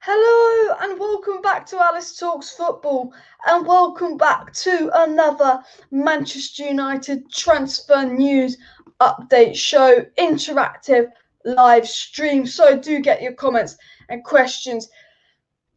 Hello and welcome back to Alice Talks Football and welcome back to another Manchester United transfer news update show, interactive live stream. So do get your comments and questions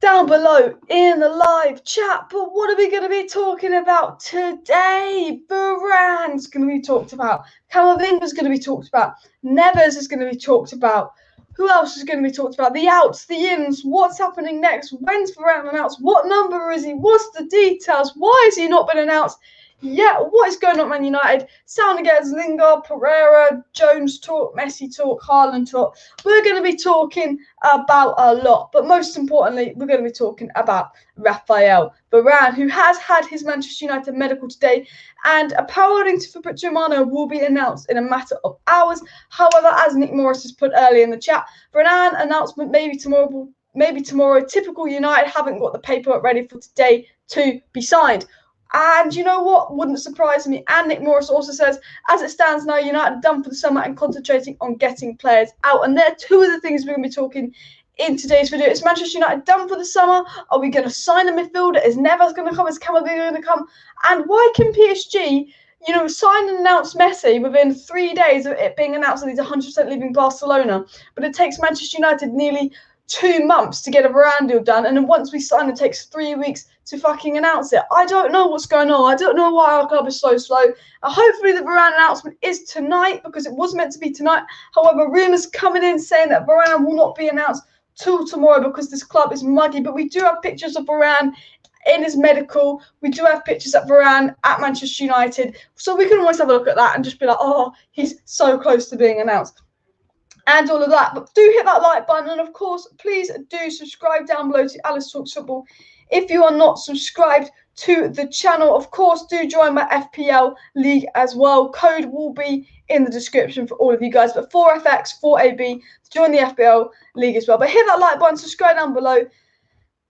down below in the live chat. But what are we going to be talking about today? Varane's going to be talked about. Camavinga's going to be talked about. Neves is going to be talked about. Who else is going to be talked about? The outs, the ins, what's happening next? When's Varane announced? What number is he? What's the details? Why has he not been announced? Yeah, what is going on at Man United? Sound against Lingard, Pereira, Jones talk, Messi talk, Haaland talk. We're going to be talking about a lot, but most importantly, we're going to be talking about Raphaël Varane, who has had his Manchester United medical today, and according to Fabrizio Romano, will be announced in a matter of hours. However, as Nick Morris has put earlier in the chat, Varane announcement maybe tomorrow. Typical United haven't got the paperwork ready for today to be signed. And you know what? Wouldn't surprise me. And Nick Morris also says, as it stands now, United are done for the summer and concentrating on getting players out. And they're two of the things we're going to be talking in today's video. Is Manchester United done for the summer? Are we going to sign a midfielder? Is Neves going to come? Is Camavinga going to come? And why can PSG, sign and announce Messi within 3 days of it being announced that he's 100% leaving Barcelona? But it takes Manchester United nearly 2 months to get a Varane deal done, and then once we sign, it takes 3 weeks to fucking announce it. I don't know what's going on. I don't know why our club is so slow. Hopefully the Varane announcement is tonight, because it was meant to be tonight. However, rumours coming in saying that Varane will not be announced till tomorrow because this club is muggy. But we do have pictures of Varane in his medical. We do have pictures of Varane at Manchester United, so we can always have a look at that and just be like, oh, he's so close to being announced. And all of that. But do hit that like button, and of course, please do subscribe down below to Alice Talks Football if you are not subscribed to the channel. Of course, do join my FPL league as well. Code will be in the description for all of you guys. But 4FX, 4AB to join the FPL league as well. But hit that like button, subscribe down below,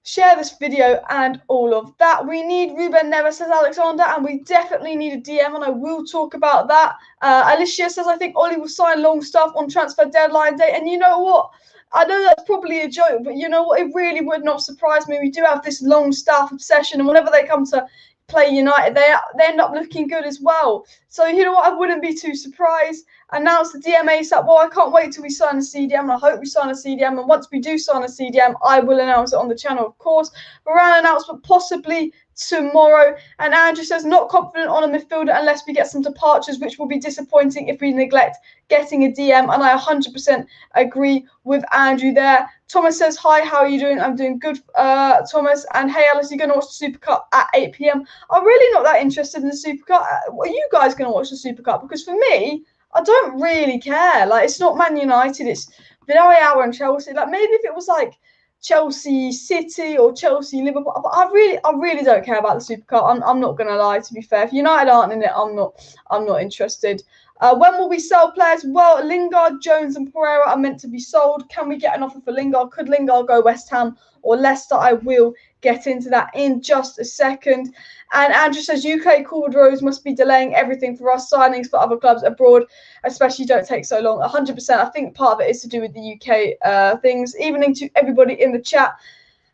share this video and all of that. We need Rueben, Neves, says Alexander, and we definitely need a DM, and I will talk about that. Alicia says, I think Ollie will sign Longstaff on transfer deadline day. And you know what? I know that's probably a joke, but you know what? It really would not surprise me. We do have this Longstaff obsession, and whenever they come to play United, they end up looking good as well. So you know what? I wouldn't be too surprised. Announce the DM ASAP. Well, I can't wait till we sign a CDM, and I hope we sign a CDM. And once we do sign a CDM, I will announce it on the channel, of course. Varane announcement possibly tomorrow. And Andrew says, not confident on a midfielder unless we get some departures, which will be disappointing if we neglect getting a DM. And I 100% agree with Andrew there. Thomas says, hi, how are you doing? I'm doing good, Thomas. And hey, Alice, you're going to watch the Super Cup at 8 p.m. I'm really not that interested in the Super Cup. Are you guys going to watch the Super Cup? Because for me, I don't really care. Like, it's not Man United. It's Villarreal and Chelsea. Like, maybe if it was like Chelsea City or Chelsea Liverpool, but I really don't care about the Super Cup. I'm not gonna lie. To be fair, if United aren't in it, I'm not interested. When will we sell players? Well, Lingard, Jones, and Pereira are meant to be sold. Can we get an offer for Lingard? Could Lingard go West Ham or Leicester? I will get into that in just a second. And Andrew says, UK Cordros must be delaying everything for us. Signings for other clubs abroad, especially, don't take so long. 100%. I think part of it is to do with the UK things. Evening to everybody in the chat.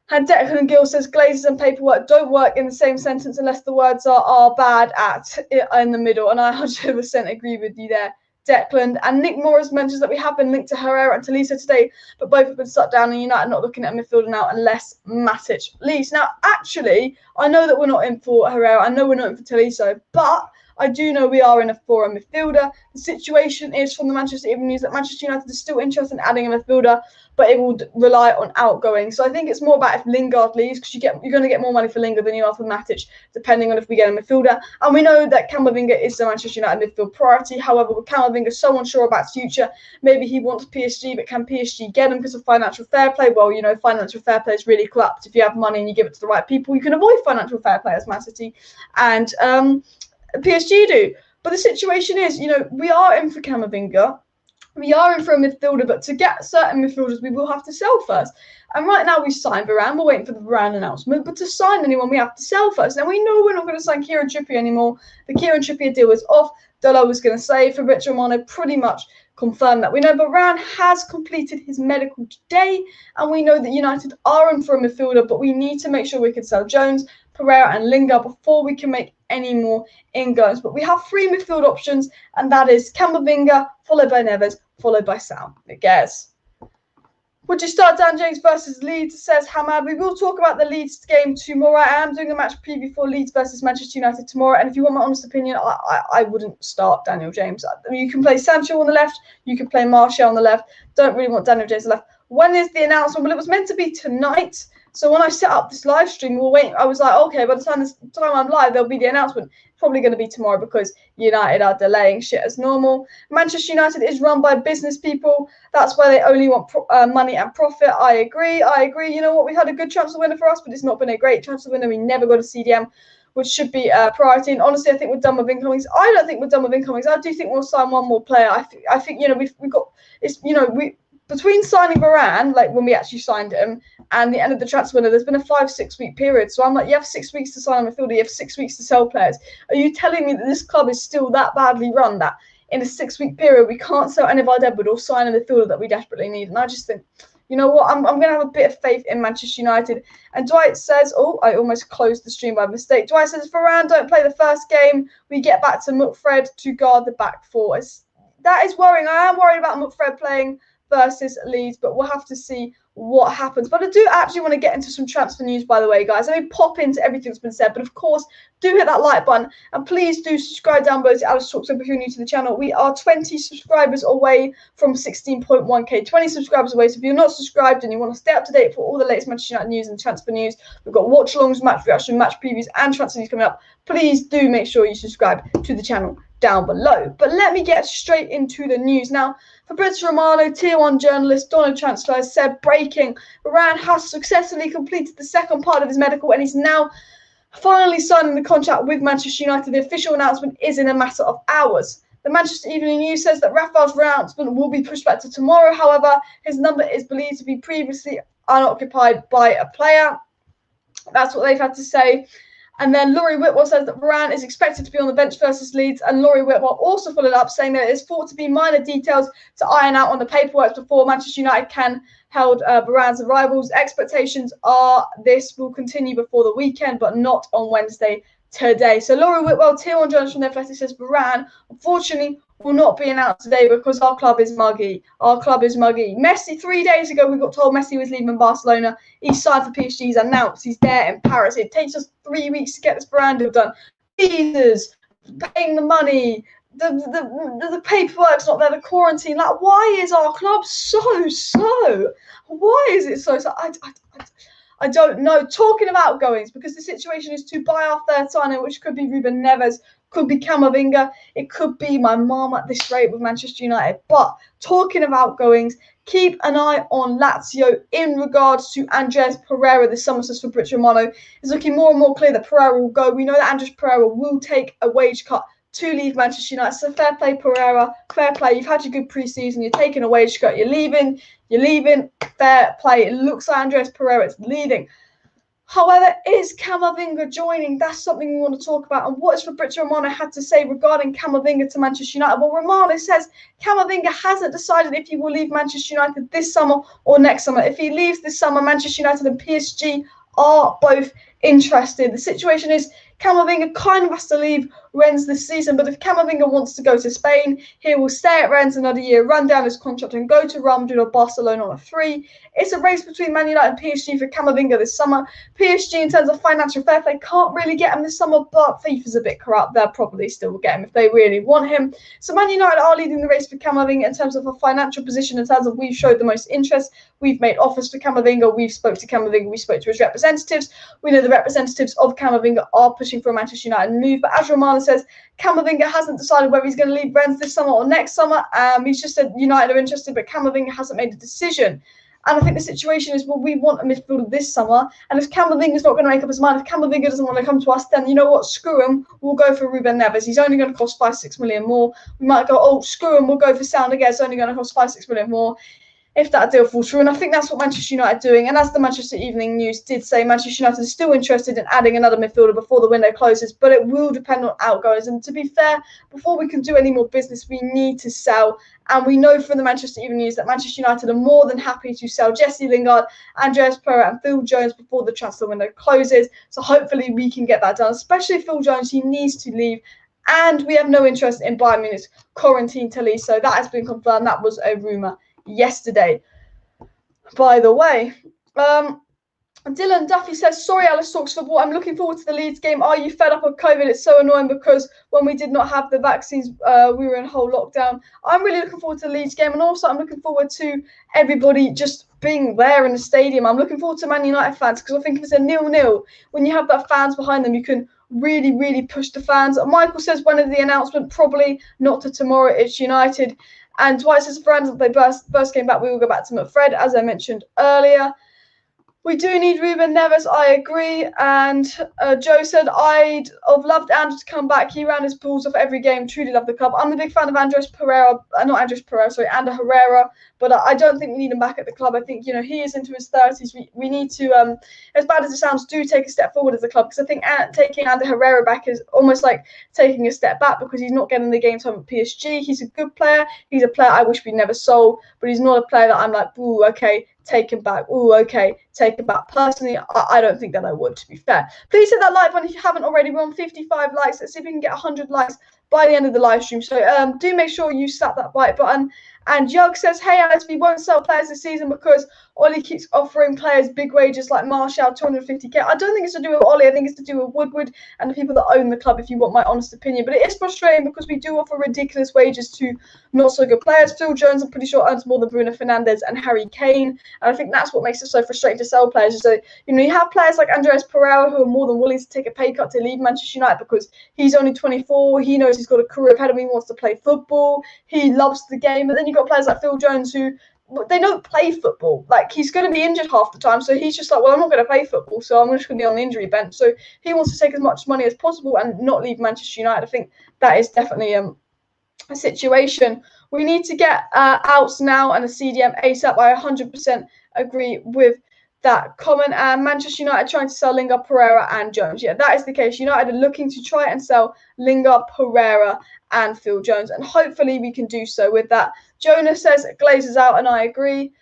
And Declan Gill says, glazes and paperwork don't work in the same sentence unless the words are bad at in the middle. And I 100% agree with you there, Declan. And Nick Morris mentions that we have been linked to Herrera and TOLLISO today, but both have been shut down, and United not looking at a midfielder now unless Matic leaves. Now, actually, I know that we're not in for Herrera. I know we're not in for TOLLISO, but I do know we are in for a midfielder. The situation is, from the Manchester Evening News, that Manchester United is still interested in adding a midfielder, but it will rely on outgoing. So I think it's more about if Lingard leaves, because you're going to get more money for Lingard than you are for Matic, depending on if we get a midfielder. And we know that Camavinga is the Manchester United midfield priority. However, with Camavinga so unsure about his future, maybe he wants PSG, but can PSG get him because of financial fair play? Well, financial fair play is really corrupt. If you have money and you give it to the right people, you can avoid financial fair play, as Man City and PSG do. But the situation is, we are in for Camavinga. We are in for a midfielder, but to get certain midfielders, we will have to sell first. And right now, we signed Varane. We're waiting for the Varane announcement. But to sign anyone, we have to sell first. Now, we know we're not going to sign Kieran Trippier anymore. The Kieran Trippier deal is off. Dolo was going to say Fabrizio Romano pretty much confirm that. We know Varane has completed his medical today, and we know that United are in for a midfielder, but we need to make sure we can sell Jones, Pereira and Lingard before we can make any more ingoings. But we have 3 midfield options, and that is Camavinga, followed by Neves, followed by SAUL. NIGUEZ. Would you start Dan James versus Leeds, says Hamad. We will talk about the Leeds game tomorrow. I am doing a match preview for Leeds versus Manchester United tomorrow. And if you want my honest opinion, I wouldn't start Daniel James. You can play Sancho on the left. You can play Martial on the left. Don't really want Daniel James on the left. When is the announcement? Well, it was meant to be tonight. So when I set up this live stream, I was like, okay, by the time I'm live, there'll be the announcement. Probably going to be tomorrow because United are delaying shit as normal. Manchester United is run by business people. That's why they only want money and profit. I agree. You know what? We had a good transfer window for us, but it's not been a great transfer window. We never got a CDM, which should be a priority. And honestly, I think we're done with incomings. I don't think we're done with incomings. I do think we'll sign one more player. I think we've got it's between signing Varane, like when we actually signed him, and the end of the transfer window, there's been a 5-6 week period. So I'm like, you have 6 weeks to sign a midfielder, you have 6 weeks to sell players. Are you telling me that this club is still that badly run that in a 6 week period we can't sell any of our deadwood or sign a midfielder that we desperately need? And I just think, you know what, I'm going to have a bit of faith in Manchester United. And Dwight says, oh, I almost closed the stream by mistake. Dwight says, Varane don't play the first game. We get back to MUFC to guard the back four. That is worrying. I am worried about MUFC playing versus Leeds, but we'll have to see what happens. But I do actually want to get into some transfer news, by the way, guys. Let me pop into everything that's been said, but of course, do hit that like button, and please do subscribe down below to Alice Talks. If you're new to the channel, we are 20 subscribers away from 16.1k, 20 subscribers away. So if you're not subscribed and you want to stay up to date for all the latest Manchester United news and transfer news, we've got watch-alongs, match reaction, match previews, and transfer news coming up. Please do make sure you subscribe to the channel down below. But let me get straight into the news now. Fabrizio Romano, Tier 1 journalist, Donald Chancellor, said breaking: Varane has successfully completed the second part of his medical and he's now finally signing the contract with Manchester United. The official announcement is in a matter of hours. The Manchester Evening News says that Raphael's announcement will be pushed back to tomorrow. However, his number is believed to be previously unoccupied by a player. That's what they've had to say. And then Laurie Whitwell says that Varane is expected to be on the bench versus Leeds. And Laurie Whitwell also followed up saying that it is thought to be minor details to iron out on the paperwork before Manchester United can hold Varane's arrivals. Expectations are this will continue before the weekend, but not on Wednesday today. So Laurie Whitwell, Tier 1 journalist from The Athletic, says Varane, unfortunately, will not be announced today because our club is muggy. Our club is muggy. Messi, 3 days ago, we got told Messi was leaving Barcelona. He signed for PSG. He's announced he's there in Paris. It takes us 3 weeks to get this Varane deal done. Visas, paying the money, the paperwork's not there, the quarantine. Like, why is our club so slow? Why is it so slow? I don't know. Talking about outgoings, because the situation is to buy our third signing, which could be Rueben Neves, could be Camavinga, it could be my mom at this rate with Manchester United. But talking of outgoings, keep an eye on Lazio in regards to Andres Pereira this summer, says Fabrizio Romano. It's looking more and more clear that Pereira will go. We know that Andres Pereira will take a wage cut to leave Manchester United. So fair play, Pereira. Fair play. You've had your good pre-season. You're taking a wage cut. You're leaving. Fair play. It looks like Andres Pereira is leaving. However, is Camavinga joining? That's something we want to talk about. And what has Fabrizio Romano had to say regarding Camavinga to Manchester United? Well, Romano says Camavinga hasn't decided if he will leave Manchester United this summer or next summer. If he leaves this summer, Manchester United and PSG are both interested. The situation is Camavinga kind of has to leave Rennes this season, but if Camavinga wants to go to Spain, he will stay at Rennes another year, run down his contract and go to Real Madrid or Barcelona on a free. It's a race between Man United and PSG for Camavinga this summer. PSG, in terms of financial fair play, can't really get him this summer, but FIFA's a bit corrupt. They'll probably still get him if they really want him. So Man United are leading the race for Camavinga in terms of a financial position, in terms of we've showed the most interest. We've made offers for Camavinga. We've spoke to Camavinga. We spoke to his representatives. We know the representatives of Camavinga are pushing for a Manchester United move. But as Romano says, Camavinga hasn't decided whether he's going to leave Rennes this summer or next summer. He's just said United are interested, but Camavinga hasn't made a decision. And I think the situation is, well, we want a midfielder this summer. And if Camavinga's not going to make up his mind, if Camavinga doesn't want to come to us, then you know what? Screw him. We'll go for Rueben Neves. He's only going to cost 5-6 million more. We might go, oh, screw him. We'll go for SAUL again. It's only going to cost 5-6 million more. if that deal falls through. And I think that's what Manchester United are doing. And as the Manchester Evening News did say, Manchester United is still interested in adding another midfielder before the window closes, but it will depend on outgoings. And to be fair, before we can do any more business, we need to sell. And we know from the Manchester Evening News that Manchester United are more than happy to sell Jesse Lingard, Andreas Pereira and Phil Jones before the transfer window closes. So hopefully we can get that done, especially Phil Jones. He needs to leave. And we have no interest in Bayern Munich's quarantine TOLLISO. That has been confirmed. That was a rumour yesterday, by the way. Dylan Duffy says, sorry, Alice Talks Football. I'm looking forward to the Leeds game. Are you fed up of COVID? It's so annoying because when we did not have the vaccines, we were in whole lockdown. I'm really looking forward to the Leeds game. And also, I'm looking forward to everybody just being there in the stadium. I'm looking forward to Man United fans because I think if it's a 0-0, when you have that fans behind them, you can really push the fans. Michael says, when is the announcement? Probably not to tomorrow. It's United. And Dwight says, friends, if they first came back, we will go back to McFred, as I mentioned earlier. We do need Ruben Neves, I agree. And Joe said, I'd have loved Andrew to come back. He ran his balls off every game. Truly love the club. I'm a big fan of Ander Herrera. But I don't think we need him back at the club. I think, he is into his 30s. We need to, as bad as it sounds, do take a step forward as a club. Because I think taking Ander Herrera back is almost like taking a step back because he's not getting the game time at PSG. He's a good player. He's a player I wish we'd never sold. But he's not a player that I'm like, ooh, okay, take him back. Ooh, okay, take him back. Personally, I don't think that I would, to be fair. Please hit that like button if you haven't already. We're on 55 likes. Let's see if we can get 100 likes by the end of the live stream. So do make sure you slap that like button. And Jug says, hey, Alex, we won't sell players this season because Ollie keeps offering players big wages like Martial, 250k. I don't think it's to do with Ollie. I think it's to do with Woodward and the people that own the club, if you want my honest opinion. But it is frustrating because we do offer ridiculous wages to not so good players. Phil Jones, I'm pretty sure, earns more than Bruno Fernandes and Harry Kane. And I think that's what makes it so frustrating to sell players. So, you have players like Andreas Pereira who are more than willing to take a pay cut to leave Manchester United because he's only 24. He knows he's got a career ahead of him. He wants to play football. He loves the game. But then you've got players like Phil Jones who they don't play football. Like, he's going to be injured half the time. So he's just like, well, I'm not going to play football. So I'm just going to be on the injury bench. So he wants to take as much money as possible and not leave Manchester United. I think that is definitely a situation. We need to get outs now and a CDM ASAP. I 100% agree with that comment. And Manchester United trying to sell Lingard, Pereira and Jones. Yeah, that is the case. United are looking to try and sell Lingard, Pereira and Phil Jones. And hopefully we can do so with that. Jonas says Glazers out, and I agree.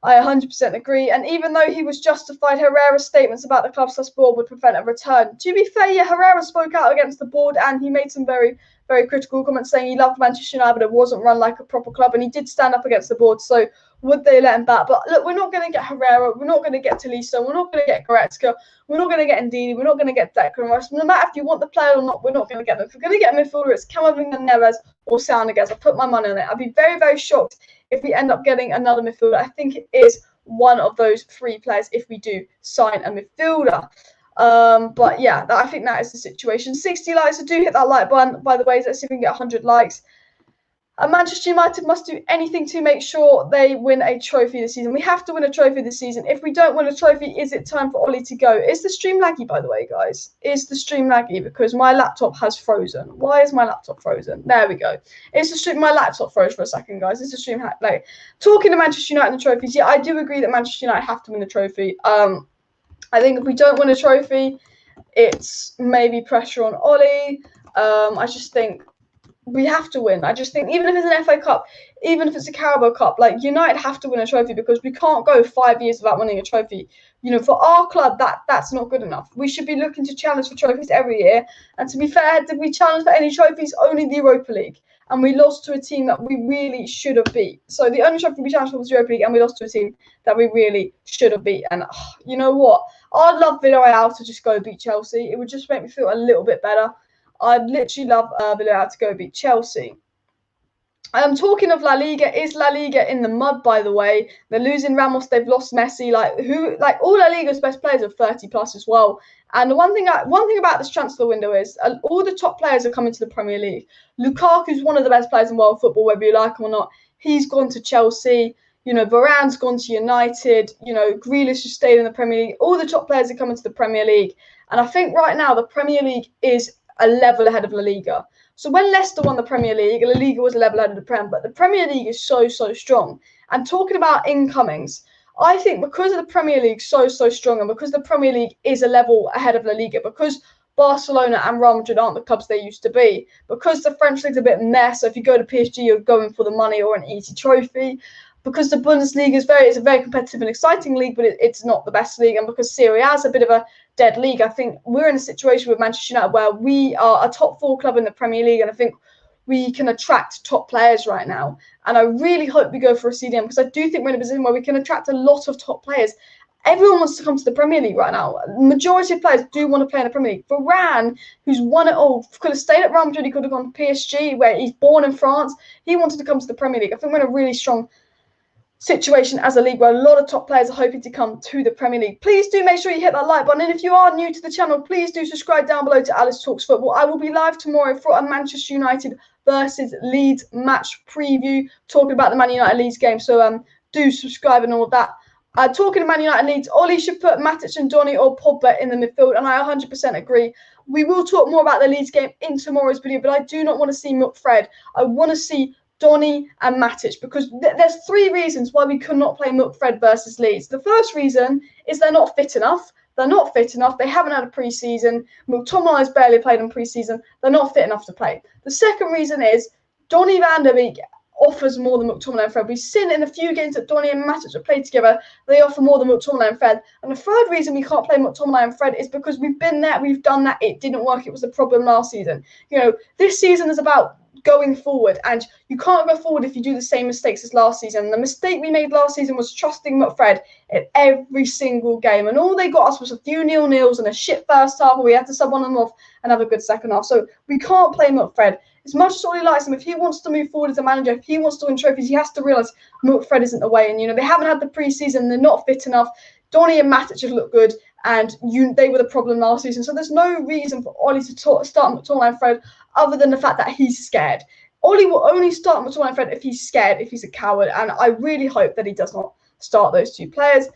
I 100% agree. And even though he was justified, Herrera's statements about the club/board would prevent a return. To be fair, yeah, Herrera spoke out against the board and he made some very critical comments saying he loved Manchester United, but it wasn't run like a proper club. And he did stand up against the board. So would they let him back? But look, we're not going to get Herrera. We're not going to get TOLLISO. We're not going to get Goretzka. We're not going to get NDIDI. We're not going to get Declan Rice. No matter if you want the player or not, we're not going to get them. If we're going to get a midfielder, it's Camavinga, Neves or Saul Niguez. I put my money on it. I'd be very shocked if we end up getting another midfielder. I think it is one of those three players if we do sign a midfielder. But yeah, I think that is the situation. 60 likes, so do hit that like button. By the way, let's see if we can get 100 likes. Manchester United must do anything to make sure they win a trophy this season. We have to win a trophy this season. If we don't win a trophy, is it time for Ollie to go? Is the stream laggy, by the way, guys? Is the stream laggy? Because my laptop has frozen. Why is my laptop frozen? There we go. Is the stream? My laptop froze for a second, guys. Is the stream like talking to Manchester United and the trophies? Yeah, I do agree that Manchester United have to win a trophy. I think if we don't win a trophy, it's maybe pressure on Ollie. I just think we have to win. I just think even if it's an FA Cup, even if it's a Carabao Cup, like United have to win a trophy because we can't go 5 years without winning a trophy. For our club, that's not good enough. We should be looking to challenge for trophies every year. And to be fair, did we challenge for any trophies? Only the Europa League. And we lost to a team that we really should have beat. So the only trophy we challenged for was Europa League, and we lost to a team that we really should have beat. And you know what? I'd love Villarreal to just go beat Chelsea. It would just make me feel a little bit better. I'd literally love Villarreal to go beat Chelsea. Talking of La Liga, is La Liga in the mud, by the way? They're losing Ramos, they've lost Messi. All La Liga's best players are 30 plus as well. And one thing about this transfer window is all the top players are coming to the Premier League. Lukaku's one of the best players in world football, whether you like him or not. He's gone to Chelsea. Varane's gone to United. Grealish has stayed in the Premier League. All the top players are coming to the Premier League. And I think right now the Premier League is a level ahead of La Liga. So when Leicester won the Premier League, La Liga was a level ahead of the Prem, but the Premier League is so strong. And talking about incomings, I think because of the Premier League so strong, and because the Premier League is a level ahead of La Liga, because Barcelona and Real Madrid aren't the clubs they used to be, because the French league's a bit mess, so if you go to PSG, you're going for the money or an easy trophy, because the Bundesliga is it's a very competitive and exciting league, but it's not the best league, and because Serie A is a bit of a dead league, I think we're in a situation with Manchester United where we are a top 4 club in the Premier League, and I think we can attract top players right now. And I really hope we go for a CDM, because I do think we're in a position where we can attract a lot of top players. Everyone wants to come to the Premier League right now. The majority of players do want to play in the Premier League. Varane, who's won it all, could have stayed at Real Madrid, he could have gone to PSG, where he's born in France. He wanted to come to the Premier League. I think we're in a really strong situation as a league where a lot of top players are hoping to come to the Premier League. Please do make sure you hit that like button, and if you are new to the channel, please do subscribe down below to Alice Talks Football. I will be live tomorrow for a Manchester United versus Leeds match preview, talking about the Man United Leeds game, so do subscribe and all of that. Talking to Man United Leeds, Ollie should put Matic and Donny or Pogba in the midfield, and I 100% agree. We will talk more about the Leeds game in tomorrow's video, but I do not want to see MUFC. I want to see Donny and Matic, because there's 3 reasons why we could not play MUFC versus Leeds. The first reason is they're not fit enough. They're not fit enough. They haven't had a pre-season. McTominay has barely played in pre-season. They're not fit enough to play. The second reason is Donny van der Beek offers more than McTominay and Fred. We've seen in a few games that Donny and Matic have played together, they offer more than McTominay and Fred. And the third reason we can't play McTominay and Fred is because we've been there, we've done that, it didn't work. It was the problem last season. You know, this season is about going forward, and you can't go forward if you do the same mistakes as last season. The mistake we made last season was trusting McFred in every single game, and all they got us was a few 0-0s and a shit first half where we had to sub on them off and have a good second half. So we can't play McFred. As much as Ollie likes him, if he wants to move forward as a manager, if he wants to win trophies, he has to realise McFred isn't the way. And, you know, they haven't had the pre-season, they're not fit enough. Donny and Matic have looked good, and they were the problem last season. So there's no reason for Ollie to start McTominay and Fred other than the fact that he's scared. Ollie will only start McTominay and Fred if he's scared, if he's a coward, and I really hope that he does not start those 2 players.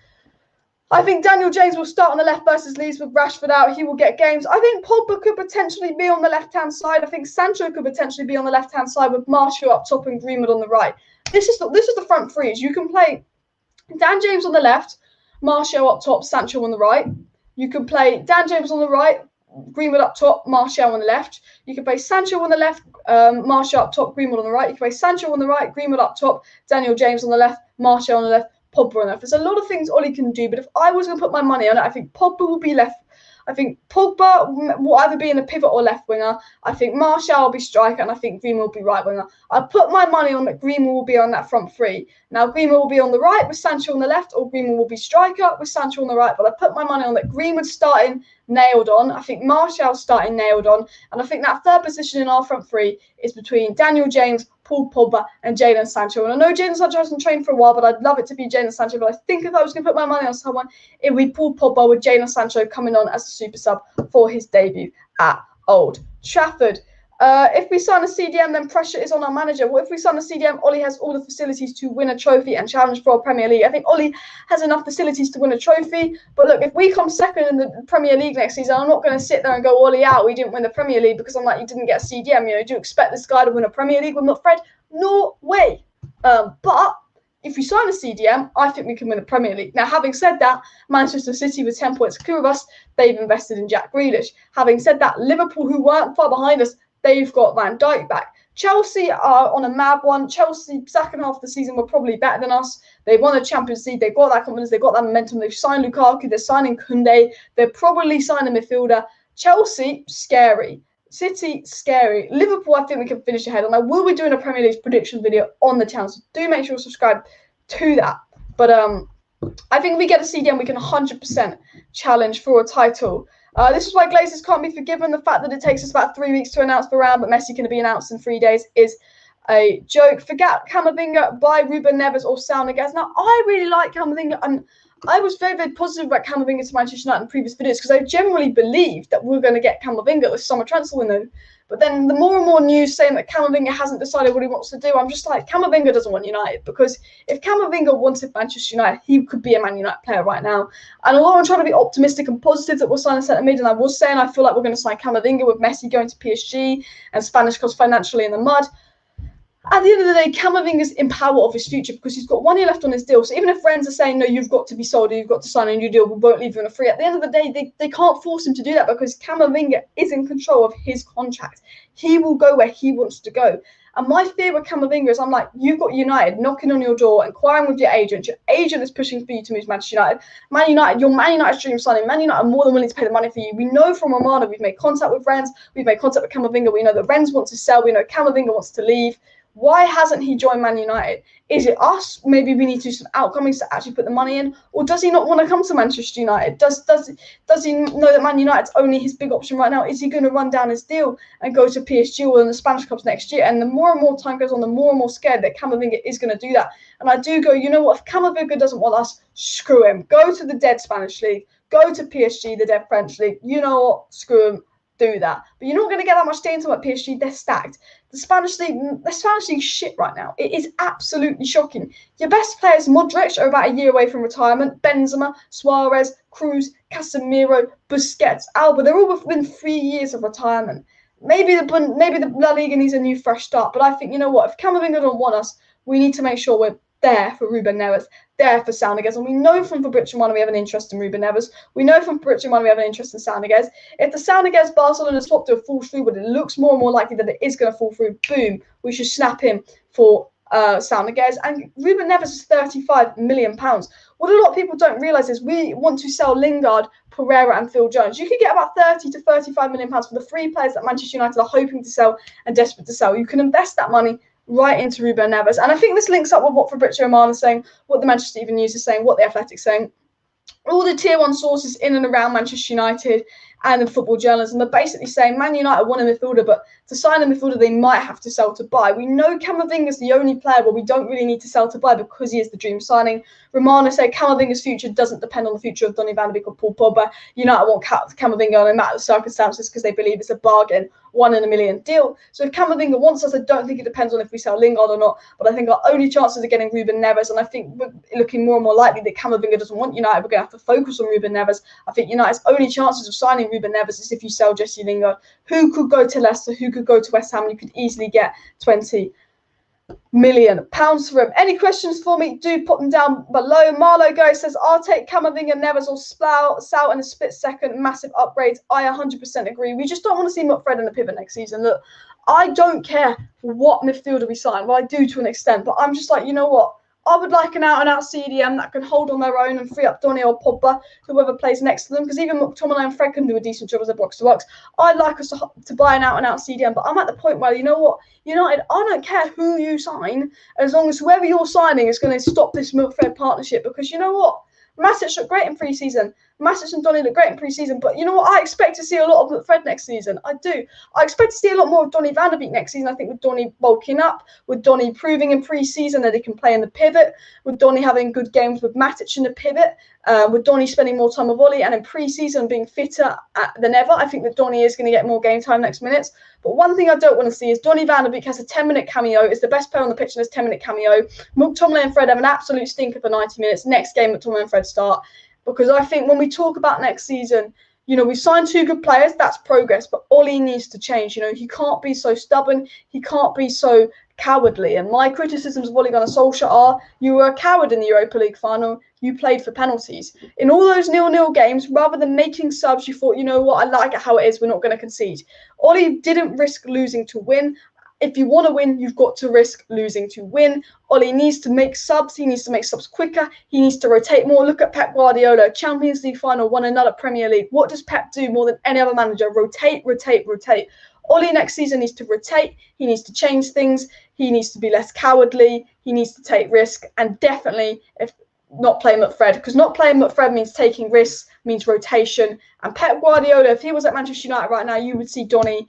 I think Daniel James will start on the left versus Leeds with Rashford out. He will get games. I think Pogba could potentially be on the left-hand side. I think Sancho could potentially be on the left-hand side with Martial up top and Greenwood on the right. This is the front 3. You can play Dan James on the left, Martial up top, Sancho on the right. You can play Dan James on the right, Greenwood up top, Martial on the left. You can play Sancho on the left, Martial up top, Greenwood on the right. You can play Sancho on the right, Greenwood up top, Daniel James on the left, Martial on the left, Pogba on the left. There's a lot of things Ollie can do, but if I was going to put my money on it, I think Pogba will be left. I think Pogba will either be in a pivot or left winger. I think Martial will be striker, and I think Greenwood will be right winger. I put my money on that Greenwood will be on that front 3. Now, Greenwood will be on the right with Sancho on the left, or Greenwood will be striker with Sancho on the right. But I put my money on that Greenwood starting nailed on. I think Martial starting nailed on. And I think that third position in our front 3 is between Daniel James, Paul Pogba, and Jadon Sancho. And I know Jadon Sancho hasn't trained for a while, but I'd love it to be Jadon Sancho. But I think if I was going to put my money on someone, it would be Paul Pogba with Jadon Sancho coming on as a super sub for his debut at Old Trafford. If we sign a CDM, then pressure is on our manager. What if we sign a CDM? Ollie has all the facilities to win a trophy and challenge for a Premier League. I think Ollie has enough facilities to win a trophy. But look, if we come second in the Premier League next season, I'm not going to sit there and go, Ollie out, we didn't win the Premier League, because I'm like, you didn't get a CDM. You know, do you expect this guy to win a Premier League with McFred? No way. But if we sign a CDM, I think we can win the Premier League. Now, having said that, Manchester City with 10 points clear of us, they've invested in Jack Grealish. Having said that, Liverpool, who weren't far behind us, they've got Van Dijk back. Chelsea are on a mad one. Chelsea, second half of the season, were probably better than us. They've won the Champions League. They've got that confidence. They've got that momentum. They've signed Lukaku. They're signing Koundé. They're probably signing a midfielder. Chelsea, scary. City, scary. Liverpool, I think we can finish ahead. And I will be doing a Premier League prediction video on the channel. So do make sure to subscribe to that. But I think if we get a CDM, we can 100% challenge for a title. This is why Glazers can't be forgiven. The fact that it takes us about 3 weeks to announce Varane, but Messi can be announced in 3 days is a joke. Forget Camavinga, buy Rueben, Neves, or SAUL, NIGUEZ. Now, I really like Camavinga, and I was very, very positive about Camavinga to Manchester United in previous videos because I generally believed that we're going to get Camavinga this summer transfer window. But then the more and more news saying that Camavinga hasn't decided what he wants to do, I'm just like, Camavinga doesn't want United, because if Camavinga wanted Manchester United, he could be a Man United player right now. And although I'm trying to be optimistic and positive that we'll sign a centre mid, and I was saying I feel like we're going to sign Camavinga with Messi going to PSG and Spanish clubs financially in the mud, at the end of the day, Camavinga's in power of his future because he's got 1 year left on his deal. So even if friends are saying, no, you've got to be sold or you've got to sign a new deal, we won't leave you on a free, at the end of the day, they can't force him to do that because Camavinga is in control of his contract. He will go where he wants to go. And my fear with Camavinga is, I'm like, you've got United knocking on your door, inquiring with your agent. Your agent is pushing for you to move to Manchester United. Man United, your Man United's dream signing. Man United are more than willing to pay the money for you. We know from Romano, we've made contact with Rennes, we've made contact with Camavinga. We know that Rennes wants to sell. We know Camavinga wants to leave. Why hasn't he joined Man United? Is it us? Maybe we need to do some outgoings to actually put the money in, or does he not want to come to Manchester United? Does he know that Man United's only his big option right now? Is he going to run down his deal and go to PSG or in the Spanish clubs next year? And the more and more time goes on, the more and more scared that Camavinga is going to do that. And I do go, you know what? If Camavinga doesn't want us, screw him. Go to the dead Spanish league. Go to PSG, the dead French league. You know what? Screw him. Do that. But you're not going to get that much data at PSG. They're stacked. The Spanish league shit right now. It is absolutely shocking. Your best players, Modric, are about a year away from retirement. Benzema, Suarez, Cruz, Casemiro, Busquets, Alba, they're all within 3 years of retirement. Maybe the La Liga needs a new fresh start, but I think, you know what, if Camavinga don't want us, we need to make sure we're there for Ruben Neves, there for Saul Niguez. And we know from Fabrizio Romano we have an interest in Ruben Neves. We know from Fabrizio Romano we have an interest in Saul Niguez. If the Saul Niguez Barcelona swap deal falls through, but it looks more and more likely that it is going to fall through, boom, we should snap him for Saul Niguez. And Ruben Neves is £35 million. What a lot of people don't realise is we want to sell Lingard, Pereira and Phil Jones. You could get about £30 to £35 million for the 3 players that Manchester United are hoping to sell and desperate to sell. You can invest that money right into Ruben Neves. And I think this links up with what Fabrizio Romano is saying, what the Manchester Evening News is saying, what the Athletic's saying. All the tier 1 sources in and around Manchester United and in football journalism are basically saying Man United want a midfielder, but to sign a midfielder, they might have to sell to buy. We know Camavinga is the only player where we don't really need to sell to buy because he is the dream signing. Romano said Camavinga's future doesn't depend on the future of Donny van de Beek or Paul Pogba. United want Camavinga no matter the circumstances because they believe it's a bargain, 1 in a million deal. So if Camavinga wants us, I don't think it depends on if we sell Lingard or not, but I think our only chances of getting Ruben Neves, and I think we're looking more and more likely that Camavinga doesn't want United, we're going to have to focus on Ruben Neves. I think United's only chances of signing Ruben Neves is if you sell Jesse Lingard, who could go to Leicester, who could go to West Ham, and you could easily get £20 million for him. Any questions for me? Do put them down below. Marlo Guy says, I'll take Camavinga, Neves or Sal in a split second. Massive upgrades. I 100% agree. We just don't want to see WILFRED in the pivot next season. Look, I don't care what midfielder we sign. Well, I do to an extent, but I'm just like, you know what? I would like an out-and-out CDM that can hold on their own and free up Donny or Pogba, whoever plays next to them, because even McTominay and Fred can do a decent job as a box-to-box. I'd like us to buy an out-and-out CDM, but I'm at the point where, you know what, United, I don't care who you sign, as long as whoever you're signing is going to stop this McFred partnership, because you know what? Matic looked great in pre-season. Matic and Donny look great in pre-season, but you know what? I expect to see a lot of Fred next season. I do. I expect to see a lot more of Donny van de Beek next season. I think with Donny bulking up, with Donny proving in pre-season that he can play in the pivot, with Donny having good games with Matic in the pivot, with Donny spending more time with Ollie, and in pre-season being fitter than ever, I think that Donny is going to get more game time next minutes. But one thing I don't want to see is Donny van de Beek has a 10-minute cameo, is the best player on the pitch in his 10-minute cameo. McTominay and Fred have an absolute stinker for 90 minutes. Next game, McTominay and Fred start. Because I think when we talk about next season, you know, we've signed 2 good players, that's progress, but Ollie needs to change. You know, he can't be so stubborn, he can't be so cowardly. And my criticisms of Ole Gunnar Solskjaer are, you were a coward in the Europa League final, you played for penalties. In all those 0-0 games, rather than making subs, you thought, you know what, I like it how it is, we're not going to concede. Ole didn't risk losing to win. If you want to win, you've got to risk losing to win. Ole needs to make subs. He needs to make subs quicker. He needs to rotate more. Look at Pep Guardiola. Champions League final, won another Premier League. What does Pep do more than any other manager? Rotate, rotate, rotate. Ole next season needs to rotate. He needs to change things. He needs to be less cowardly. He needs to take risk. And definitely, if not playing McFred, because not playing McFred means taking risks, means rotation. And Pep Guardiola, if he was at Manchester United right now, you would see Donny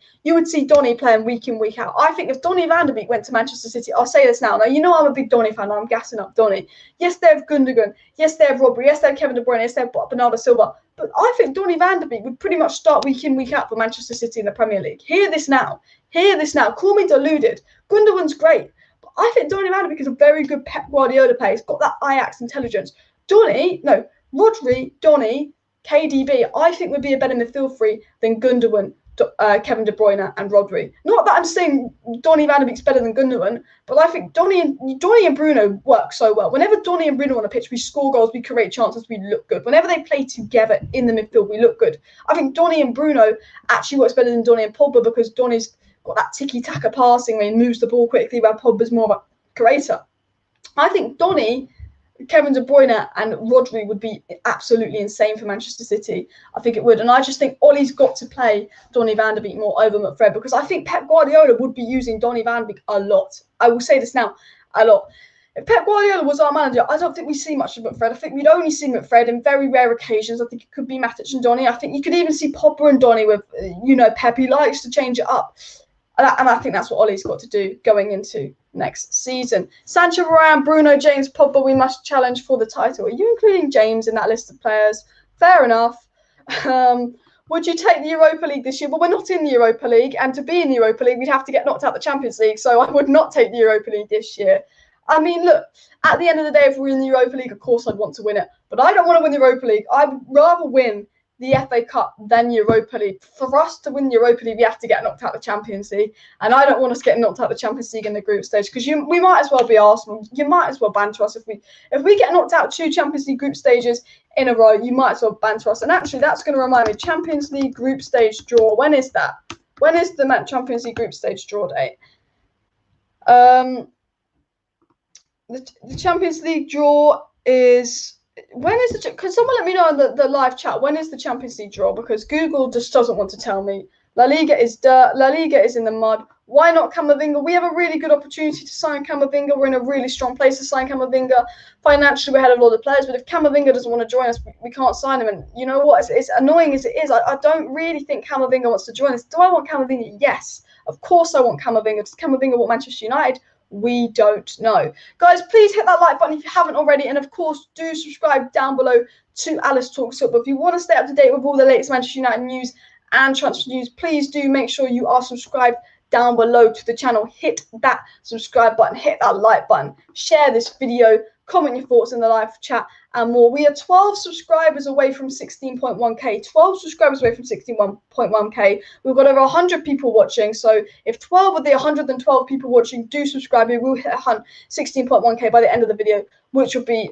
playing week in, week out. I think if Donny van de Beek went to Manchester City, I'll say this now. Now, you know I'm a big Donny fan. I'm gassing up Donny. Yes, they have Gundogan. Yes, they have Rodri. Yes, they have Kevin De Bruyne. Yes, they have Bernardo Silva. But I think Donny van de Beek would pretty much start week in, week out for Manchester City in the Premier League. Hear this now. Hear this now. Call me deluded. Gundogan's great. But I think Donny van de Beek is a very good Pep Guardiola player. He's got that Ajax intelligence. Rodri, Donny, KDB, I think would be a better midfield three than Gundogan, Kevin De Bruyne and Rodri. Not that I'm saying Donny van de Beek's better than Gundogan, but I think Donny and Bruno work so well. Whenever Donny and Bruno on the pitch, we score goals, we create chances, we look good. Whenever they play together in the midfield, we look good. I think Donny and Bruno actually works better than Donny and Pogba because Donny's got that tiki-taka passing where he moves the ball quickly, where Pogba's more of a creator. I think Donny, Kevin De Bruyne and Rodri would be absolutely insane for Manchester City. I think it would. And I just think Ollie's got to play Donny van de Beek more over McFred because I think Pep Guardiola would be using Donny van de Beek a lot. I will say this now, a lot. If Pep Guardiola was our manager, I don't think we see much of McFred. I think we'd only see McFred in very rare occasions. I think it could be Matic and Donny. I think you could even see Pogba and Donny with, Pep. He likes to change it up. And I think that's what Ollie's got to do going into next season. Sancho, Varane, Bruno, James, Pogba, we must challenge for the title. Are you including James in that list of players? Fair enough. Would you take the Europa League this year? Well, we're not in the Europa League, and to be in the Europa League, we'd have to get knocked out the Champions League, so I would not take the Europa League this year. I mean, look, at the end of the day, if we're in the Europa League, of course I'd want to win it, but I don't want to win the Europa League. I'd rather win the FA Cup than Europa League. For us to win the Europa League, we have to get knocked out of the Champions League. And I don't want us getting knocked out of the Champions League in the group stage because we might as well be Arsenal. You might as well banter us if we get knocked out 2 Champions League group stages in a row. You might as well banter us. And actually, that's going to remind me. Champions League group stage draw. When is that? When is the Champions League group stage draw date? The Champions League draw is. When is the? Can someone let me know in the live chat? When is the Champions League draw? Because Google just doesn't want to tell me. La Liga is dirt. La Liga is in the mud. Why not Camavinga? We have a really good opportunity to sign Camavinga. We're in a really strong place to sign Camavinga. Financially, we're ahead of a lot of players. But if Camavinga doesn't want to join us, we can't sign him. And you know what? It's annoying as it is. I don't really think Camavinga wants to join us. Do I want Camavinga? Yes. Of course I want Camavinga. Does Camavinga want Manchester United? We don't know. Guys, please hit that like button if you haven't already. And of course, do subscribe down below to Alice Talks Football. If you want to stay up to date with all the latest Manchester United news and transfer news, please do make sure you are subscribed down below to the channel. Hit that subscribe button, hit that like button, share this video, comment your thoughts in the live chat and more. We are 12 subscribers away from 16.1k. 12 subscribers away from 61.1k. We've got over 100 people watching. So if 12 of the 112 people watching do subscribe, we will hit 16.1k by the end of the video, which will be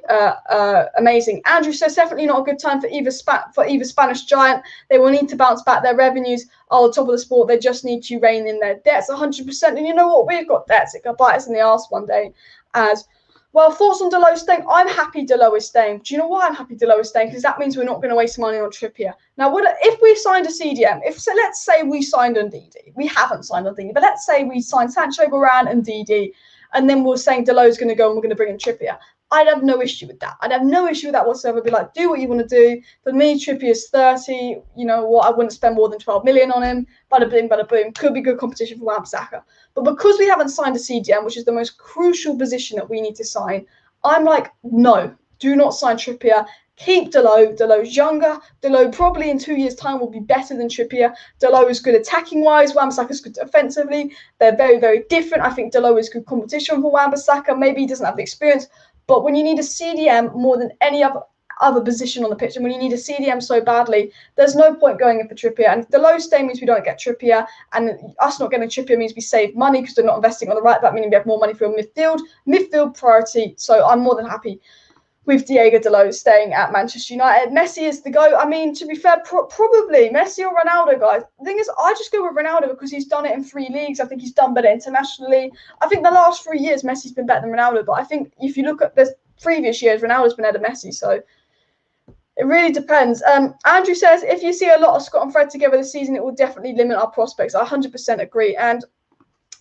amazing. Andrew says definitely not a good time for either Spanish giant. They will need to bounce back. Their revenues are on top of the sport. They just need to rein in their debts 100%. And you know what? We've got debts. It could bite us in the arse one day as well. Thoughts on Dalot staying? I'm happy Dalot is staying. Do you know why I'm happy Dalot is staying? Because that means we're not going to waste money on Trippier. Now, if we signed a CDM, let's say we signed NDIDI. We haven't signed NDIDI, but let's say we signed Sancho, Varane, and DD, and then we're saying Dalot's going to go and we're going to bring in Trippier. I'd have no issue with that. I'd have no issue with that whatsoever. Be like, do what you want to do. For me, Trippier's 30. You know what? I wouldn't spend more than 12 million on him. Bada bing, bada boom. Could be good competition for Wan-Bissaka. But because we haven't signed a CDM, which is the most crucial position that we need to sign, I'm like, no, do not sign Trippier. Keep Dalot. Dalot's younger. Dalot probably in 2 years' time will be better than Trippier. Dalot is good attacking-wise. Wan-Bissaka is good defensively. They're very, very different. I think Dalot is good competition for Wan-Bissaka. Maybe he doesn't have the experience. But when you need a CDM more than any other position on the pitch, and when you need a CDM so badly, there's no point going in for Trippier. And the low stay means we don't get Trippier, and us not getting Trippier means we save money because they're not investing on the right back, meaning we have more money for a midfield priority. So I'm more than happy with Diego Dalot staying at Manchester United. Messi is the GOAT. I mean, to be fair, probably Messi or Ronaldo, guys. The thing is, I just go with Ronaldo because he's done it in 3 leagues. I think he's done better internationally. I think the last 3 years, Messi's been better than Ronaldo. But I think if you look at the previous years, Ronaldo's been ahead of Messi. So it really depends. Andrew says, if you see a lot of Scott and Fred together this season, it will definitely limit our prospects. I 100% agree. And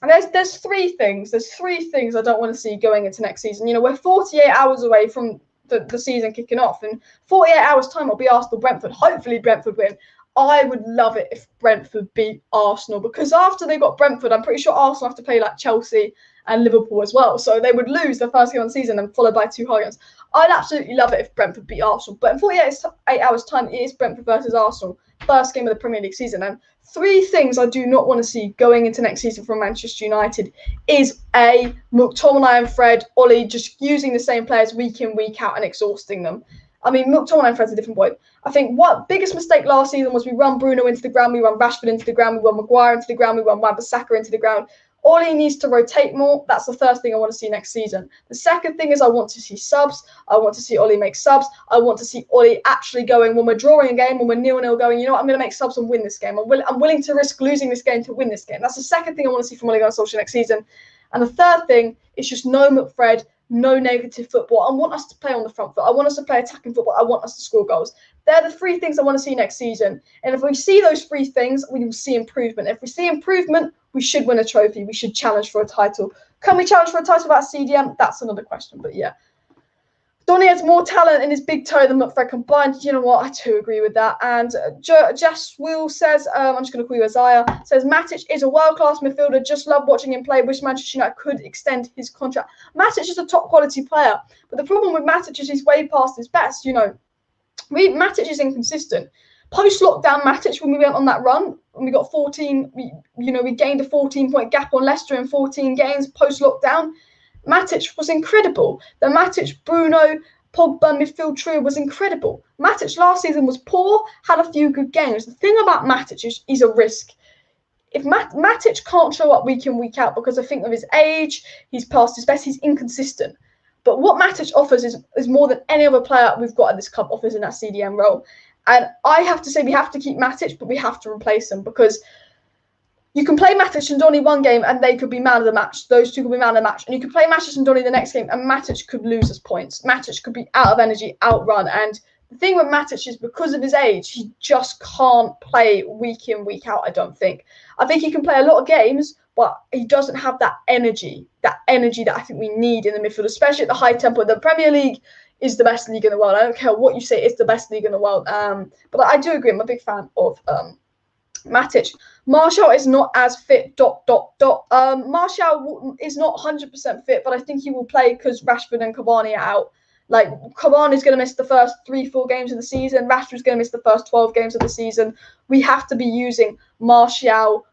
there's 3 things. There's 3 things I don't want to see going into next season. You know, we're 48 hours away from the season kicking off. In 48 hours' time, it'll be Arsenal-Brentford. Hopefully, Brentford win. I would love it if Brentford beat Arsenal, because after they got Brentford, I'm pretty sure Arsenal have to play like Chelsea and Liverpool as well. So they would lose the first game of the season and followed by 2 hard games. I'd absolutely love it if Brentford beat Arsenal. But in 48 hours' time, it is Brentford versus Arsenal, first game of the Premier League season. And 3 things I do not want to see going into next season from Manchester United is A, McTominay and Fred, Ollie just using the same players week in, week out and exhausting them. I mean, McTominay and Fred's a different point. I think what biggest mistake last season was we run Bruno into the ground, we run Rashford into the ground, we run Maguire into the ground, we run Wan-Bissaka into the ground. Ollie needs to rotate more. That's the first thing I want to see next season. The second thing is I want to see subs. I want to see Ollie make subs. I want to see Ollie actually going, when we're drawing a game, when we're 0-0 going, you know what, I'm going to make subs and win this game. I'm willing to risk losing this game to win this game. That's the second thing I want to see from Ole Gunnar Solskjaer next season. And the third thing is just no McFred, no negative football. I want us to play on the front foot. I want us to play attacking football. I want us to score goals. They're the 3 things I want to see next season. And if we see those 3 things, we will see improvement. If we see improvement, we should win a trophy. We should challenge for a title. Can we challenge for a title without CDM? That's another question. But yeah. Donny has more talent in his big toe than McFred combined. You know what? I too agree with that. And Jess Will says, I'm just going to call you Isaiah, says, Matic is a world-class midfielder. Just love watching him play. Wish Manchester United could extend his contract. Matic is a top-quality player. But the problem with Matic is he's way past his best. You know, Matic is inconsistent. Post-lockdown Matic, when we went on that run, when we got 14, we gained a 14-point gap on Leicester in 14 games post-lockdown. Matic was incredible. The Matic, Bruno, Pogba midfield trio was incredible. Matic last season was poor, had a few good games. The thing about Matic is he's a risk. If Matic can't show up week in, week out because I think of his age, he's past his best, he's inconsistent. But what Matic offers is more than any other player we've got at this club offers in that CDM role. And I have to say we have to keep Matic, but we have to replace him, because you can play Matic and Donny one game and they could be man of the match. Those 2 could be man of the match. And you could play Matic and Donny the next game and Matic could lose us points. Matic could be out of energy, outrun. And the thing with Matic is because of his age, he just can't play week in, week out, I don't think. I think he can play a lot of games, but he doesn't have that energy that I think we need in the midfield, especially at the high tempo. The Premier League is the best league in the world. I don't care what you say, it's the best league in the world. But I do agree, I'm a big fan of Matic. Martial is not as fit, ... Martial is not 100% fit, but I think he will play because Rashford and Cavani are out. Like, Cavani's going to miss the first 3-4 games of the season. Rashford's going to miss the first 12 games of the season. We have to be using Martial,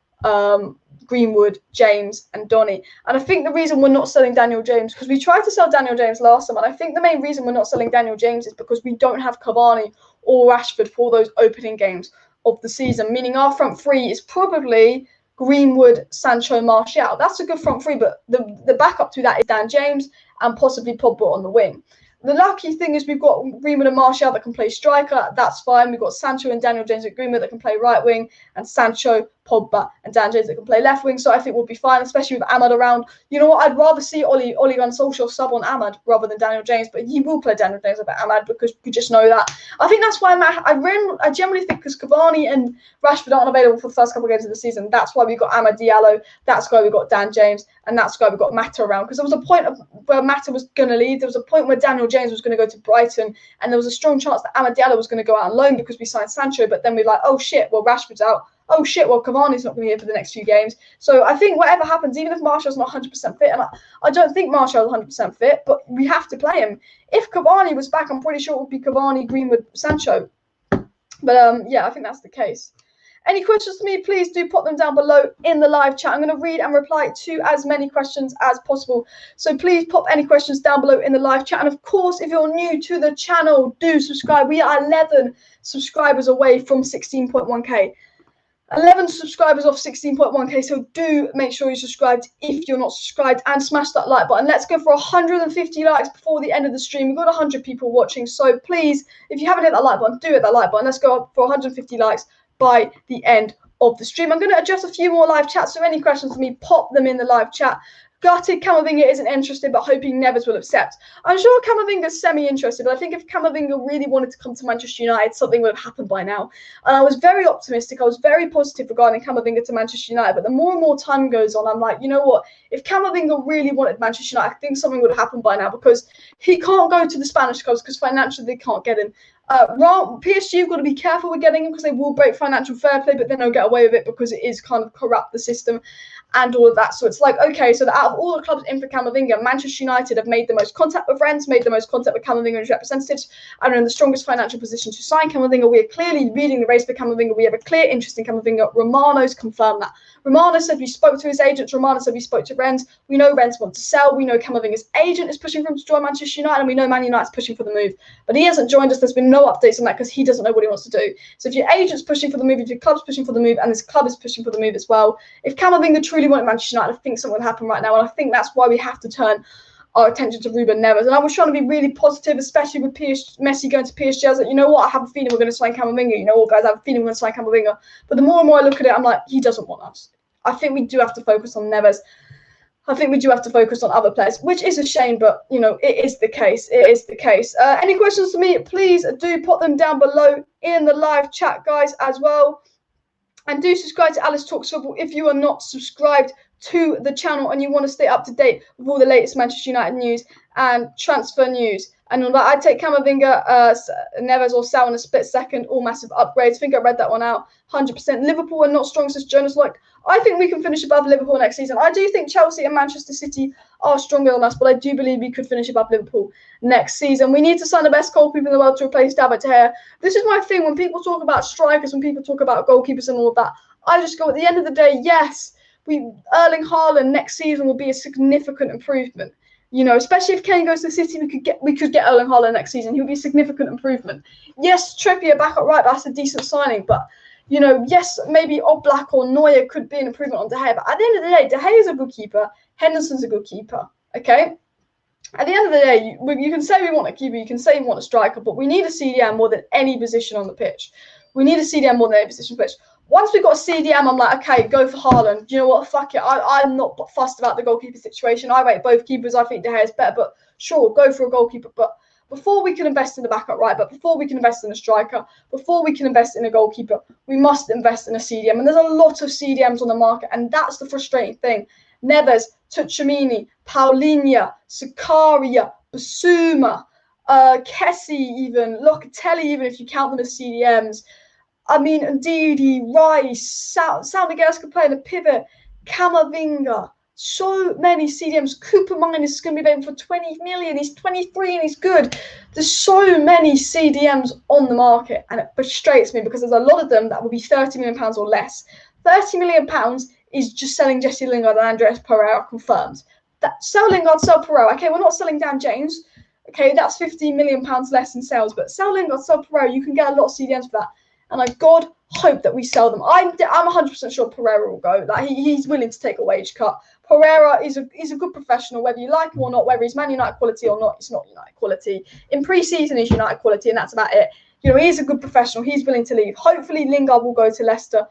Greenwood, James and Donny. And I think the reason we're not selling Daniel James, because we tried to sell Daniel James last time, and I think the main reason we're not selling Daniel James is because we don't have Cavani or Rashford for those opening games of the season, meaning our front 3 is probably Greenwood, Sancho, Martial. That's a good front 3, but the backup to that is Dan James and possibly Pogba on the wing. The lucky thing is we've got Greenwood and Martial that can play striker. That's fine. We've got Sancho and Daniel James at Greenwood that can play right wing, and Sancho, Pogba and Dan James that can play left wing. So I think we'll be fine, especially with Ahmad around. You know what? I'd rather see Ole Gunnar Solskjaer sub on Ahmad rather than Daniel James, but he will play Daniel James over Ahmad because we just know that. I think that's why I generally think because Cavani and Rashford aren't available for the first couple of games of the season, that's why we got Ahmad Diallo, that's why we got Dan James, and that's why we got Mata around. Because there was a point where Mata was going to leave. There was a point where Daniel James was going to go to Brighton, and there was a strong chance that Ahmad Diallo was going to go out on loan because we signed Sancho, but then we're like, oh shit, well Rashford's out. Oh shit, well Cavani's not going to be here for the next few games. So I think whatever happens, even if Martial's not 100% fit, and I don't think Martial's 100% fit, but we have to play him. If Cavani was back, I'm pretty sure it would be Cavani, Greenwood, Sancho. But yeah, I think that's the case. Any questions to me, please do put them down below in the live chat. I'm going to read and reply to as many questions as possible. So please pop any questions down below in the live chat. And of course, if you're new to the channel, do subscribe. We are 11 subscribers away from 16.1k. 11 subscribers off 16.1k, so do make sure you're subscribed if you're not subscribed, and smash that like button. Let's go for 150 likes before the end of the stream. We've got 100 people watching, so please, if you haven't hit that like button, do hit that like button. Let's go up for 150 likes by the end of the stream. I'm going to adjust a few more live chats, so any questions for me, pop them in the live chat. Gutted Camavinga isn't interested, but hoping Neves will accept. I'm sure Camavinga's semi-interested, but I think if Camavinga really wanted to come to Manchester United, something would have happened by now. And I was very optimistic. I was very positive regarding Camavinga to Manchester United. But the more and more time goes on, I'm like, you know what? If Camavinga really wanted Manchester United, I think something would have happened by now, because he can't go to the Spanish clubs because financially they can't get him. PSG have got to be careful with getting him, because they will break financial fair play, but then they'll get away with it because it is kind of corrupt, the system and all of that. So it's like, okay, so out of all the clubs in for Camavinga, Manchester United have made the most contact with Rennes, made the most contact with Camavinga's representatives, and are in the strongest financial position to sign Camavinga. We are clearly leading the race for Camavinga. We have a clear interest in Camavinga. Romano's confirmed that. Romano said we spoke to his agents. Romano said we spoke to Rennes. We know Rennes want to sell. We know Camavinga's agent is pushing for him to join Manchester United, and we know Man United's pushing for the move. But he hasn't joined us. There's been no updates on that because he doesn't know what he wants to do. So if your agent's pushing for the move, if your club's pushing for the move, and this club is pushing for the move as well, if Camavinga truly wanted Manchester United, I think something would happen right now. And I think that's why we have to turn our attention to Rueben Neves. And I was trying to be really positive, especially with Messi going to PSG. I was like, you know what? I have a feeling we're going to sign Camavinga. You know what, guys? I have a feeling we're going to sign Camavinga. But the more and more I look at it, I'm like, he doesn't want us. I think we do have to focus on Neves. I think we do have to focus on other players, which is a shame, but, you know, it is the case. It is the case. Any questions for me, please do put them down below in the live chat, guys, as well. And do subscribe to Alice Talks Football if you are not subscribed to the channel and you want to stay up to date with all the latest Manchester United news and transfer news. And on that, I'd take Camavinga, Neves or Saul in a split second, all massive upgrades. I think I read that one out 100%. Liverpool are not strong, says Jonas. Like, I think we can finish above Liverpool next season. I do think Chelsea and Manchester City are stronger than us, but I do believe we could finish above Liverpool next season. We need to sign the best goalkeeper in the world to replace David De Gea. This is my thing. When people talk about strikers, when people talk about goalkeepers and all of that, I just go, at the end of the day, yes, Erling Haaland next season will be a significant improvement. You know, especially if Kane goes to City, we could get Erling Haaland next season. He'll be a significant improvement. Yes, Trippier back at right, that's a decent signing. But, you know, yes, maybe Oblak or Neuer could be an improvement on De Gea. But at the end of the day, De Gea is a good keeper. Henderson's a good keeper. Okay? At the end of the day, you can say we want a keeper, you can say we want a striker, but we need a CDM more than any position on the pitch. We need a CDM more than any position on the pitch. Once we've got a CDM, I'm like, okay, go for Haaland. You know what? Fuck it. I'm not fussed about the goalkeeper situation. I rate both keepers. I think De Gea is better, but sure, go for a goalkeeper. But before we can invest in the backup right, but before we can invest in a striker, before we can invest in a goalkeeper, we must invest in a CDM. And there's a lot of CDMs on the market, and that's the frustrating thing. Neves, Tchouaméni, Paulinho, Zakaria, Basuma, Kessie even, Locatelli even, if you count them as CDMs. I mean, NDIDI, Rice, Saul could play in a pivot, Camavinga, so many CDMs. Cooper Minus is going to be available for 20 million. He's 23 and he's good. There's so many CDMs on the market, and it frustrates me because there's a lot of them that will be £30 million or less. £30 million is just selling Jesse Lingard and Andreas Pereira confirmed. Sell Lingard, sell Pereira. Okay, we're not selling Dan James. Okay, that's £15 million less in sales, but sell Lingard, sell Pereira. You can get a lot of CDMs for that. And I God hope that we sell them. I'm 100% sure Pereira will go. Like he's willing to take a wage cut. Pereira is a good professional, whether you like him or not, whether he's Man United quality or not. It's not United quality. In pre-season, he's United quality, and that's about it. You know, he's a good professional. He's willing to leave. Hopefully, Lingard will go to Leicester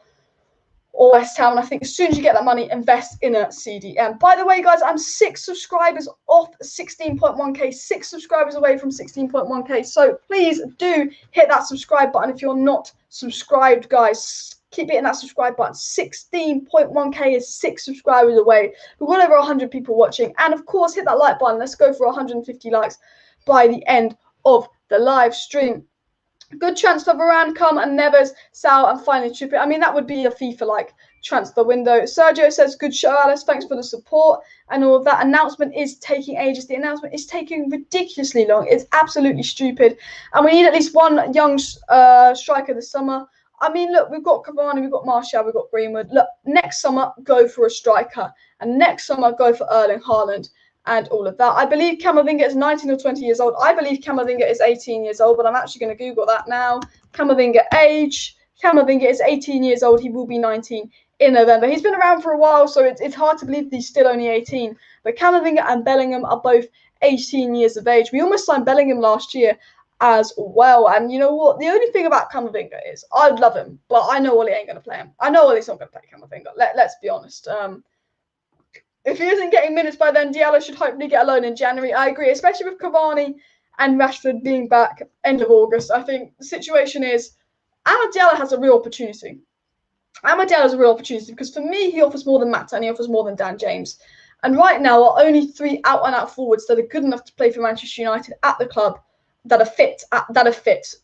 or West Ham. And I think as soon as you get that money, invest in a CDM. By the way, guys, I'm 6 subscribers off 16.1k, 6 subscribers away from 16.1k. So please do hit that subscribe button if you're not subscribed, guys. Keep hitting that subscribe button. 16.1k is 6 subscribers away. We've got over 100 people watching. And of course, hit that like button. Let's go for 150 likes by the end of the live stream. Good transfer, Varane, and Neves, Saul, and finally Trippier. I mean, that would be a FIFA-like transfer window. Sergio says, good show, Alice. Thanks for the support and all of that. Announcement is taking ages. The announcement is taking ridiculously long. It's absolutely stupid. And we need at least one young striker this summer. I mean, look, we've got Cavani, we've got Martial, we've got Greenwood. Look, next summer, go for a striker. And next summer, go for Erling Haaland. And all of that. I believe Camavinga is 19 or 20 years old. I believe Camavinga is 18 years old, but I'm actually going to Google that now. Camavinga age. Camavinga is 18 years old. He will be 19 in November. He's been around for a while, so it's hard to believe he's still only 18. But Camavinga and Bellingham are both 18 years of age. We almost signed Bellingham last year as well. And you know what? The only thing about Camavinga is I'd love him, but I know Ollie ain't going to play him. I know Ollie's not going to play Camavinga. Let's be honest. If he isn't getting minutes by then, Diallo should hopefully get a loan in January. I agree, especially with Cavani and Rashford being back end of August. I think the situation is Amad Diallo has a real opportunity. Amad Diallo has a real opportunity because for me, he offers more than Mata and he offers more than Dan James. And right now, are only 3 out-and-out forwards that are good enough to play for Manchester United at the club that are fit,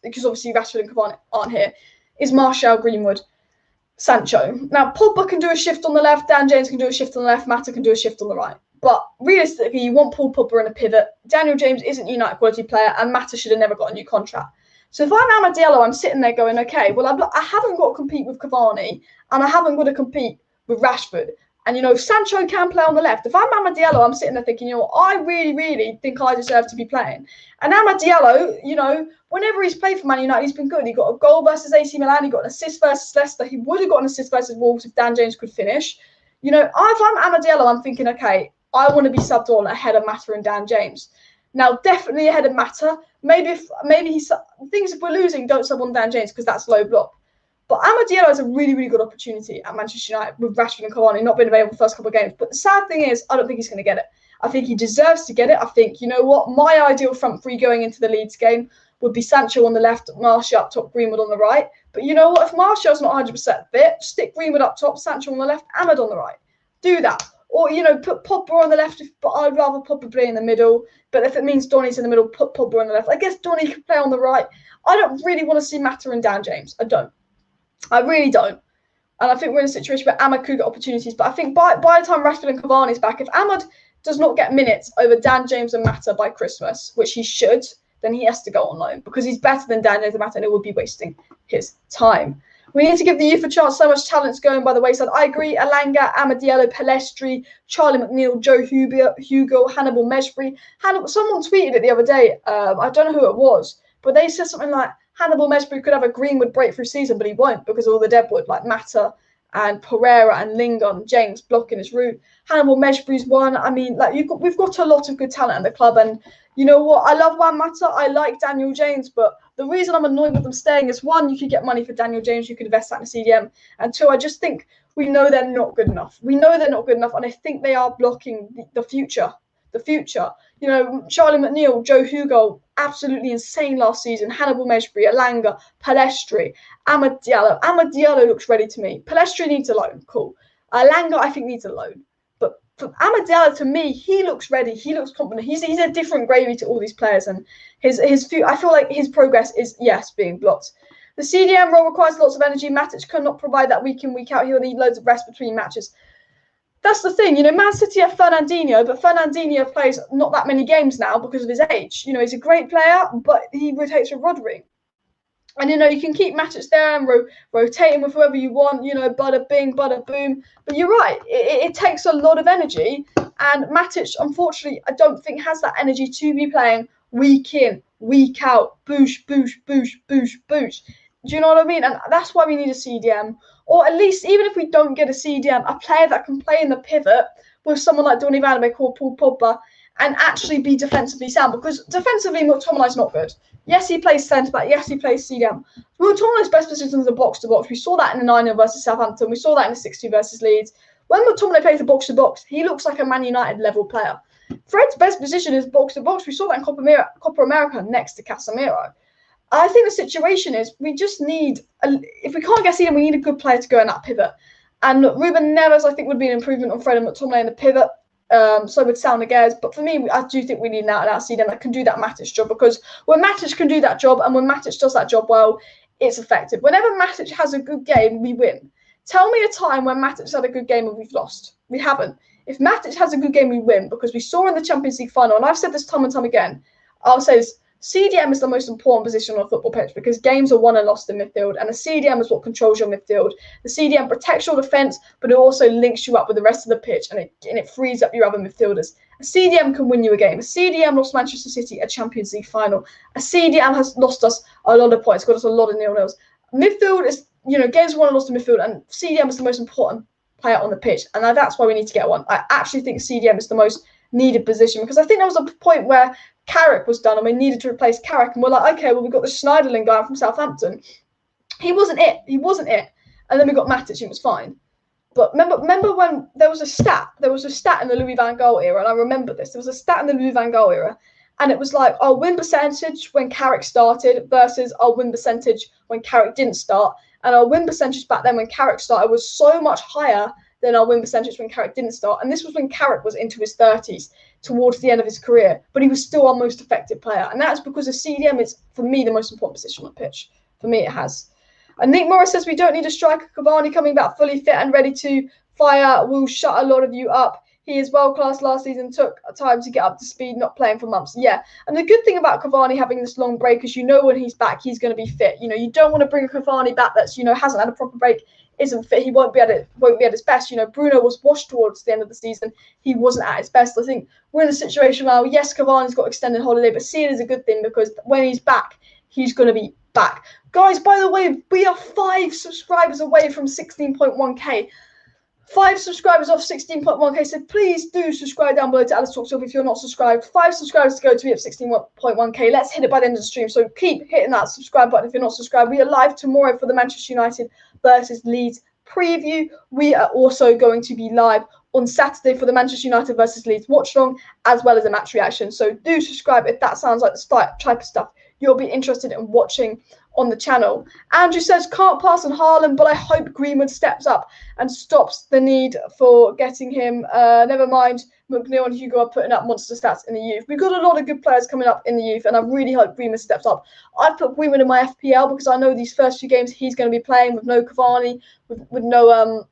because obviously Rashford and Cavani aren't here, is Martial, Greenwood, Sancho. Now, Pogba can do a shift on the left, Dan James can do a shift on the left, Mata can do a shift on the right. But realistically, you want Paul Pogba in a pivot. Daniel James isn't a United quality player, and Mata should have never got a new contract. So if I'm Amad Diallo, I'm sitting there going, okay, well, I haven't got to compete with Cavani, and I haven't got to compete with Rashford. And, Sancho can play on the left. If I'm Amad Diallo, I'm sitting there thinking, I really, really think I deserve to be playing. And Amad Diallo, whenever he's played for Man United, he's been good. He got a goal versus AC Milan. He got an assist versus Leicester. He would have got an assist versus Wolves if Dan James could finish. If I'm Amad Diallo, I'm thinking, okay, I want to be subbed on ahead of Mata and Dan James. Now, definitely ahead of Mata. Maybe if we're losing, don't sub on Dan James because that's low block. But Amad Diallo has a really, really good opportunity at Manchester United with Rashford and Cavani not being available for the first couple of games. But the sad thing is, I don't think he's going to get it. I think he deserves to get it. I think, my ideal front three going into the Leeds game would be Sancho on the left, Martial up top, Greenwood on the right. But you know what? If Martial's not 100% fit, stick Greenwood up top, Sancho on the left, Amad on the right. Do that. Or, put Pogba on the left, but I'd rather Pogba play in the middle. But if it means Donny's in the middle, put Pogba on the left. I guess Donny can play on the right. I don't really want to see Mata and Dan James. I don't. I really don't. And I think we're in a situation where Amad could get opportunities. But I think by the time Rashford and Cavani's back, if Amad does not get minutes over Dan James and Mata by Christmas, which he should, then he has to go on loan because he's better than Dan James and Mata and it would be wasting his time. We need to give the youth a chance. So much talent's going by the wayside. I agree. Elanga, Amad Diallo, Pellistri, Charlie McNeil, Joe Hugo, Hannibal Mejbri. Someone tweeted it the other day. I don't know who it was, but they said something like, Hannibal Mejbri could have a Greenwood breakthrough season, but he won't because of all the deadwood like Mata and Pereira and Lingard and James blocking his route. Hannibal Mejbri's one. I mean, we've got a lot of good talent in the club, and you know what? I love Juan Mata. I like Daniel James, but the reason I'm annoyed with them staying is one, you could get money for Daniel James, you could invest that in a CDM, and two, I just think we know they're not good enough. We know they're not good enough, and I think they are blocking the future. The future. Charlie McNeil, Joe Hugo, absolutely insane last season. Hannibal Mejbri, Elanga, Pellistri, Amad Diallo. Amad Diallo looks ready to me. Pellistri needs a loan. Cool. Elanga, I think, needs a loan. But for Amad Diallo, to me, he looks ready. He looks confident. He's a different gravy to all these players. And I feel like his progress is, yes, being blocked. The CDM role requires lots of energy. Matic cannot provide that week in, week out. He'll need loads of rest between matches. That's the thing, Man City have Fernandinho, but Fernandinho plays not that many games now because of his age. He's a great player, but he rotates with Rodri. And, you can keep Matic there and rotate him with whoever you want, bada bing, bada boom. But you're right, it takes a lot of energy. And Matic, unfortunately, I don't think has that energy to be playing week in, week out, boosh, boosh, boosh, boosh, boosh. Do you know what I mean? And that's why we need a CDM. Or at least, even if we don't get a CDM, a player that can play in the pivot with someone like Donny van de Beek or Paul Pogba and actually be defensively sound. Because defensively, McTominay's not good. Yes, he plays centre-back. Yes, he plays CDM. McTominay's best position is the box-to-box. We saw that in the 9-0 versus Southampton. We saw that in the 6-2 versus Leeds. When McTominay plays the box-to-box, he looks like a Man United-level player. Fred's best position is box-to-box. We saw that in Copa America next to Casemiro. I think the situation is we just need, if we can't get CDM, we need a good player to go in that pivot. And Ruben Neves, I think, would be an improvement on Fred and McTominay in the pivot. So would Saul Niguez. But for me, I do think we need an out-and-out CDM that can do that Matic job. Because when Matic can do that job and when Matic does that job well, it's effective. Whenever Matic has a good game, we win. Tell me a time when Matic had a good game and we've lost. We haven't. If Matic has a good game, we win. Because we saw in the Champions League final, and I've said this time and time again, I'll say this, CDM is the most important position on a football pitch because games are won and lost in midfield, and the CDM is what controls your midfield. The CDM protects your defence, but it also links you up with the rest of the pitch, and it frees up your other midfielders. A CDM can win you a game. A CDM lost Manchester City a Champions League final. A CDM has lost us a lot of points, got us a lot of nil-nils. Midfield is, games won and lost in midfield, and CDM is the most important player on the pitch, and that's why we need to get one. I actually think CDM is the most needed position because I think there was a point where Carrick was done and we needed to replace Carrick, and we're like, okay, well, we've got the Schneiderlin guy from Southampton. He wasn't it. And then we got Matic, and it was fine. But remember when there was a stat in the Louis van Gaal era, and I remember this. There was a stat in the Louis van Gaal era, and it was like our win percentage when Carrick started versus our win percentage when Carrick didn't start. And our win percentage back then when Carrick started was so much higher than our win percentage when Carrick didn't start. And this was when Carrick was into his 30s, towards the end of his career. But he was still our most effective player. And that's because a CDM is, for me, the most important position on the pitch. For me, it has. And Nick Morris says, we don't need a striker. Cavani coming back fully fit and ready to fire will shut a lot of you up. He is world-class last season, took time to get up to speed, not playing for months. Yeah, and the good thing about Cavani having this long break is when he's back, he's going to be fit. You don't want to bring a Cavani back that's, hasn't had a proper break, isn't fit. He won't be at his best. Bruno was washed towards the end of the season. He wasn't at his best. I think we're in a situation now, yes, Cavani's got extended holiday, but see it as a good thing because when he's back, he's going to be back. Guys, by the way, we are 5 subscribers away from 16.1k. 5 subscribers off 16.1k, so please do subscribe down below to Alice Talks if you're not subscribed. 5 subscribers to go to be at 16.1k. Let's hit it by the end of the stream, so keep hitting that subscribe button if you're not subscribed. We are live tomorrow for the Manchester United versus Leeds preview. We are also going to be live on Saturday for the Manchester United versus Leeds watch along, as well as a match reaction. So do subscribe if that sounds like the type of stuff you'll be interested in watching on the channel. Andrew says, can't pass on Haaland, but I hope Greenwood steps up and stops the need for getting him. Never mind, McNeil and Hugo are putting up monster stats in the youth. We've got a lot of good players coming up in the youth, and I really hope Greenwood steps up. I've put Greenwood in my FPL because I know these first few games he's going to be playing with no Cavani, with no,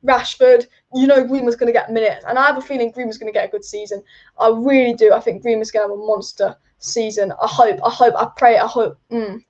Rashford. Greenwood's going to get minutes, and I have a feeling Greenwood's going to get a good season. I really do. I think Greenwood's going to have a monster season. I pray, and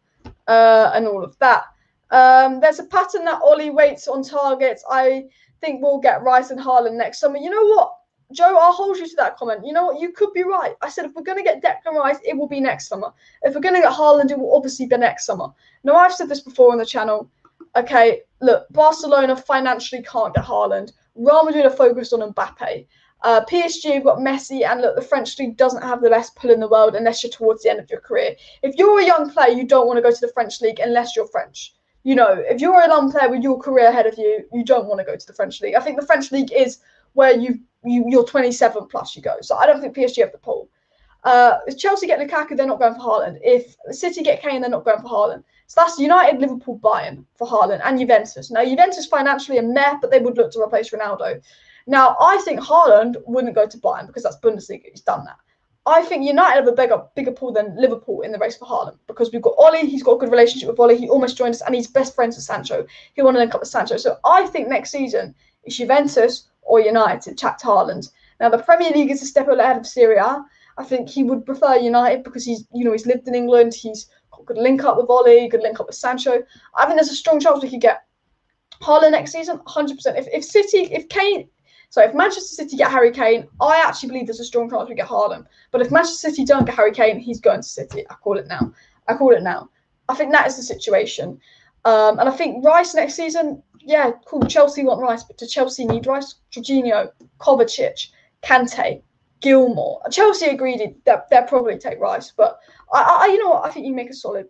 all of that. There's a pattern that Ollie waits on targets. I think we'll get Rice and Haaland next summer. You know what, Joe, I'll hold you to that comment. You know what, you could be right. I said if we're going to get Declan Rice, it will be next summer. If we're going to get Haaland, it will obviously be next summer. Now, I've said this before on the channel. Okay, look, Barcelona financially can't get Haaland. Real Madrid are focused on Mbappe. PSG have got Messi, and look, the French league doesn't have the best pull in the world unless you're towards the end of your career. If you're a young player, you don't want to go to the French league unless you're French. If you're a young player with your career ahead of you, you don't want to go to the French league. I think the French league is where you're 27 plus you go. So I don't think PSG have the pull. If Chelsea get Lukaku, they're not going for Haaland. If City get Kane, they're not going for Haaland. So that's United, Liverpool, Bayern for Haaland, and Juventus. Now, Juventus financially are meh, but they would look to replace Ronaldo. Now, I think Haaland wouldn't go to Bayern because that's Bundesliga. He's done that. I think United have a bigger pull than Liverpool in the race for Haaland because we've got Ollie. He's got a good relationship with Ollie. He almost joined us, and he's best friends with Sancho. He want to link up with Sancho. So I think next season it's Juventus or United. Chat to Haaland. Now, the Premier League is a step ahead of Serie A. I think he would prefer United because he's lived in England. He's got good link up with Ollie, good link up with Sancho. I think there's a strong chance we could get Haaland next season, 100%. If Manchester City get Harry Kane, I actually believe there's a strong chance we get Haaland. But if Manchester City don't get Harry Kane, he's going to City. I call it now. I think that is the situation. And I think Rice next season, yeah, cool. Chelsea want Rice, but do Chelsea need Rice? Jorginho, Kovacic, Kante, Gilmore. Chelsea agreed that they'll probably take Rice, but I think you make a solid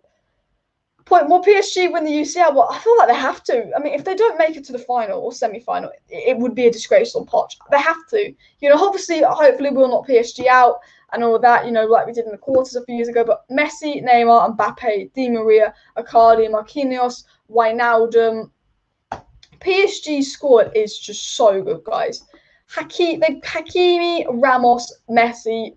point. Will PSG win the UCL? Well, I feel like they have to. I mean, if they don't make it to the final or semi-final, it would be a disgrace on Poch. They have to. Obviously, hopefully we'll knock PSG out and all that, like we did in the quarters a few years ago. But Messi, Neymar, Mbappe, Di Maria, Icardi, Marquinhos, Wijnaldum. PSG's squad is just so good, guys. Hakimi, Ramos, Messi,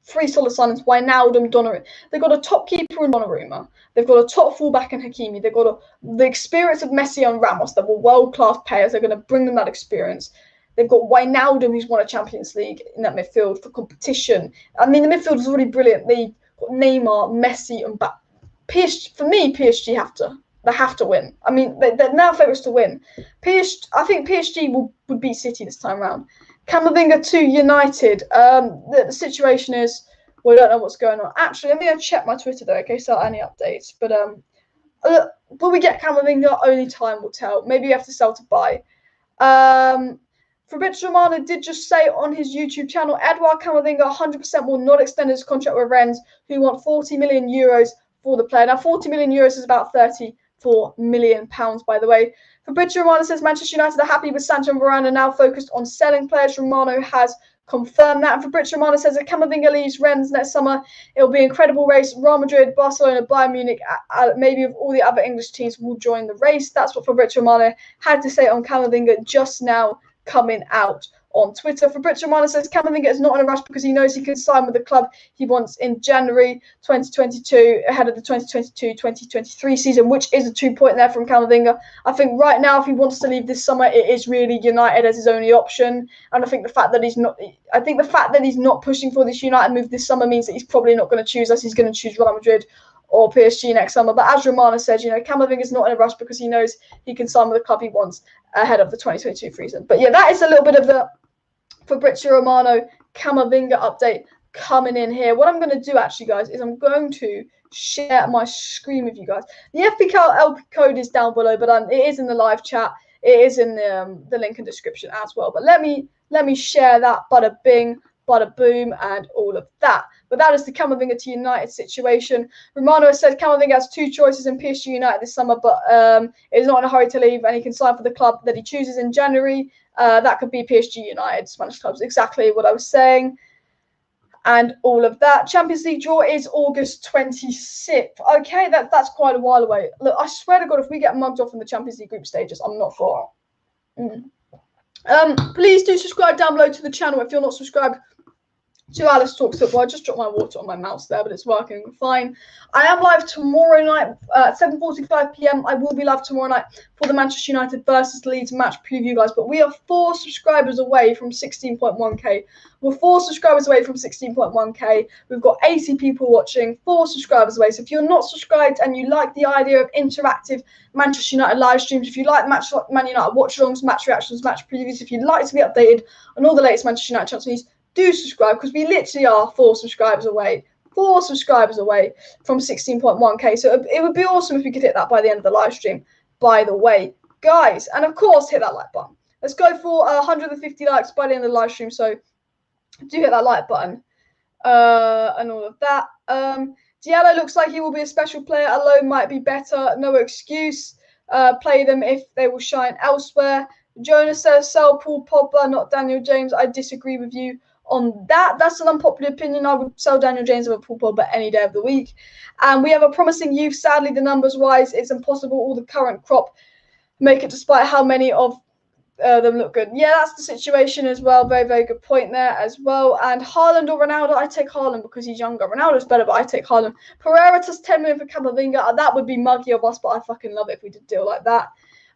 3 solid signings, Wijnaldum, Donnarumma. They've got a top keeper in Donnarumma. They've got a top fullback in Hakimi. They've got the experience of Messi and Ramos. They're world-class players. They're going to bring them that experience. They've got Wijnaldum, who's won a Champions League in that midfield for competition. I mean, the midfield is already brilliant. They've got Neymar, Messi, and PSG. For me, PSG They have to win. I mean, they're now favourites to win. I think PSG would beat City this time round. Camavinga to United. The situation is, we don't know what's going on. Actually, let me go check my Twitter though, in case there are any updates. But will we get Camavinga? Only time will tell. Maybe we have to sell to buy. Fabrizio Romano did just say on his YouTube channel, Edouard Camavinga 100% will not extend his contract with Rennes, who want 40 million euros for the player. Now, 40 million euros is about 30 £4 million, by the way. Fabrizio Romano says Manchester United are happy with Sancho and Varane and now focused on selling players. Romano has confirmed that. And Fabrizio Romano says if Camavinga leaves Rennes next summer, it will be an incredible race. Real Madrid, Barcelona, Bayern Munich, maybe of all the other English teams will join the race. That's what Fabrizio Romano had to say on Camavinga just now, coming out on Twitter. Fabrizio Romano says Camavinga is not in a rush because he knows he can sign with the club he wants in January 2022, ahead of the 2022-2023 season, which is a 2-point there from Camavinga. I think right now, if he wants to leave this summer, it is really United as his only option. And I think the fact that he's not pushing for this United move this summer means that he's probably not going to choose us. He's going to choose Real Madrid or PSG next summer. But as Romano said, Camavinga is not in a rush because he knows he can sign with the club he wants ahead of the 2022 season. But yeah, that is a little bit of the Fabrizio Romano Camavinga update coming in here. What I'm going to do actually, guys, is I'm going to share my screen with you guys. The FPL code is down below, but it is in the live chat. It is in the link in the description as well. But let me share that. Bada bing, bada boom, and all of that. But that is the Camavinga to United situation. Romano has said Camavinga has 2 choices in PSG United this summer, but is not in a hurry to leave, and he can sign for the club that he chooses in January. That could be PSG United, Spanish clubs, exactly what I was saying. And all of that. Champions League draw is August 26th. Okay, that's quite a while away. Look, I swear to God, if we get mugged off in the Champions League group stages, I'm not for it. Please do subscribe down below to the channel if you're not subscribed to Alice Talks Football. I just dropped my water on my mouse there, but it's working fine. I am live tomorrow night at 7:45 p.m. I will be live tomorrow night for the Manchester United versus Leeds match preview, guys. But we are 4 subscribers away from 16.1k. We're 4 subscribers away from 16.1k. We've got 80 people watching, 4 subscribers away. So if you're not subscribed and you like the idea of interactive Manchester United live streams, if you like Man United watch-alongs, match reactions, match previews, if you'd like to be updated on all the latest Manchester United transfer news, do subscribe, because we literally are 4 subscribers away. 4 subscribers away from 16.1k. So it would be awesome if we could hit that by the end of the live stream, by the way, guys. And of course, hit that like button. Let's go for 150 likes by the end of the live stream. So do hit that like button and all of that. Diallo looks like he will be a special player. Alone might be better. No excuse. Play them if they will shine elsewhere. Jonas says sell Paul Pogba, not Daniel James. I disagree with you on that. That's an unpopular opinion. I would sell Daniel James over Paul Pogba any day of the week. And we have a promising youth. Sadly, the numbers wise, it's impossible. All the current crop make it, despite how many of them look good. Yeah, that's the situation as well. Very, very good point there as well. And Haaland or Ronaldo, I take Haaland because he's younger. Ronaldo's better, but I take Haaland. Pereira does 10 million for Camavinga. That would be muggy of us, but I fucking love it if we did a deal like that.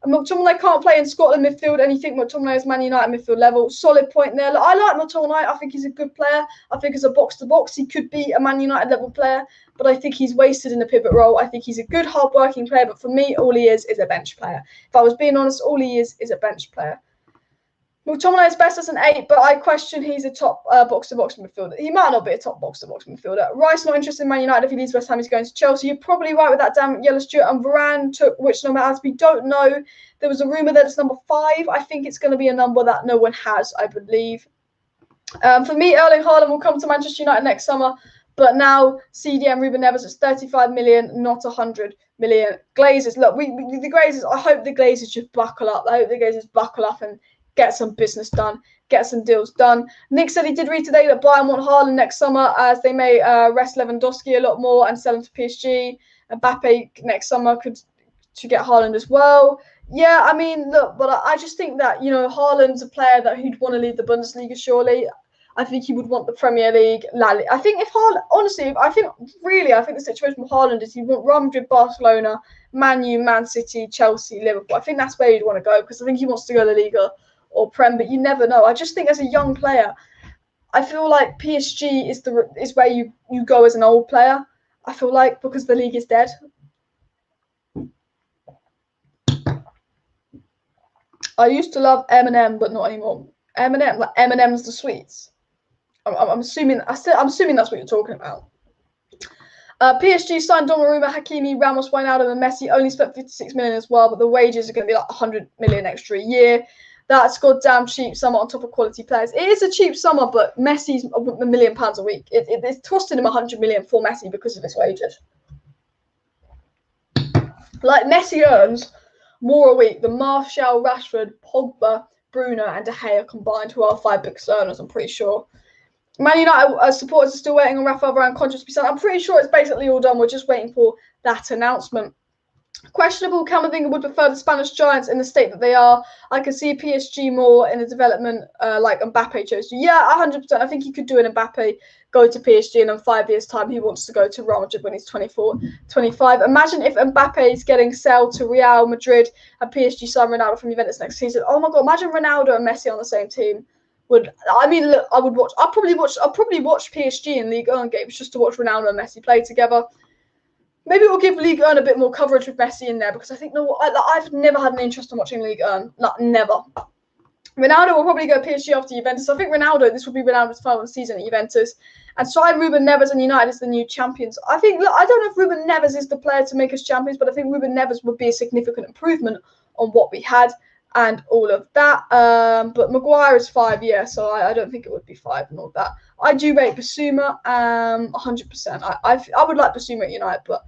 McTominay can't play in Scotland midfield, and you think McTominay is Man United midfield level. Solid point there. Look, I like McTominay. I think he's a good player. I think as a box-to-box, he could be a Man United level player, but I think he's wasted in the pivot role. I think he's a good, hard-working player, but for me, all he is a bench player. If I was being honest, all he is a bench player. McTominay is best as an 8, but I question he's a top box-to-box midfielder. He might not be a top box-to-box midfielder. Rice not interested in Man United. If he leaves West Ham, he's going to Chelsea. You're probably right with that, damn Yellow Stewart. And Varane took which number as we don't know. There was a rumour that it's number 5. I think it's going to be a number that no one has, I believe. For me, Erling Haaland will come to Manchester United next summer, but now CDM Ruben Neves is 35 million, not 100 million. Glazers, look, the Glazers, I hope the Glazers just buckle up. I hope the Glazers buckle up and get some business done, get some deals done. Nick said he did read today that Bayern want Haaland next summer, as they may rest Lewandowski a lot more and sell him to PSG. Mbappe next summer to get Haaland as well. Yeah, I mean, look, but I just think that, Haaland's a player that he'd want to lead the Bundesliga, surely. I think he would want the Premier League. I think if Haaland, honestly, I think the situation with Haaland is he'd want Real Madrid, Barcelona, Man U, Man City, Chelsea, Liverpool. I think that's where he'd want to go, because I think he wants to go to La Liga or Prem, but you never know. I just think as a young player, I feel like PSG is where you go as an old player. I feel like, because the league is dead. I used to love M&M, but not anymore. M&M, like M&M's the sweets. I'm assuming that's what you're talking about. PSG signed Donnarumma, Hakimi, Ramos, Wijnaldum, and Messi. Only spent 56 million as well, but the wages are going to be like 100 million extra a year. That's goddamn cheap summer on top of quality players. It is a cheap summer, but Messi's £1 million a week. It's costing him 100 million for Messi because of his wages. Like, Messi earns more a week than Martial, Rashford, Pogba, Bruno, and De Gea combined, who are 5 biggest earners, I'm pretty sure. Man United supporters are still waiting on Raphaël Varane contract to be signed. I'm pretty sure it's basically all done. We're just waiting for that announcement. Questionable, Camavinga would prefer the Spanish giants in the state that they are. I could see PSG more in the development like Mbappe chose to. Yeah, 100%. I think he could do an Mbappe, go to PSG, and in 5 years' time he wants to go to Real Madrid when he's 24, 25. Imagine if Mbappe is getting sold to Real Madrid and PSG sign Ronaldo from Juventus next season. Oh my God, imagine Ronaldo and Messi on the same team. Look, I would watch. I'll probably watch PSG in League 1 games just to watch Ronaldo and Messi play together. Maybe we'll give League 1 a bit more coverage with Messi in there, because I think I've never had an interest in watching League 1. Like, never. Ronaldo will probably go PSG after Juventus. I think this will be Ronaldo's final season at Juventus. And sign Ruben Neves and United as the new champions. I don't know if Ruben Neves is the player to make us champions, but I think Ruben Neves would be a significant improvement on what we had and all of that. But Maguire is 5 years, so I don't think it would be 5 and all that. I do rate Basuma 100%. I would like Basuma at United, but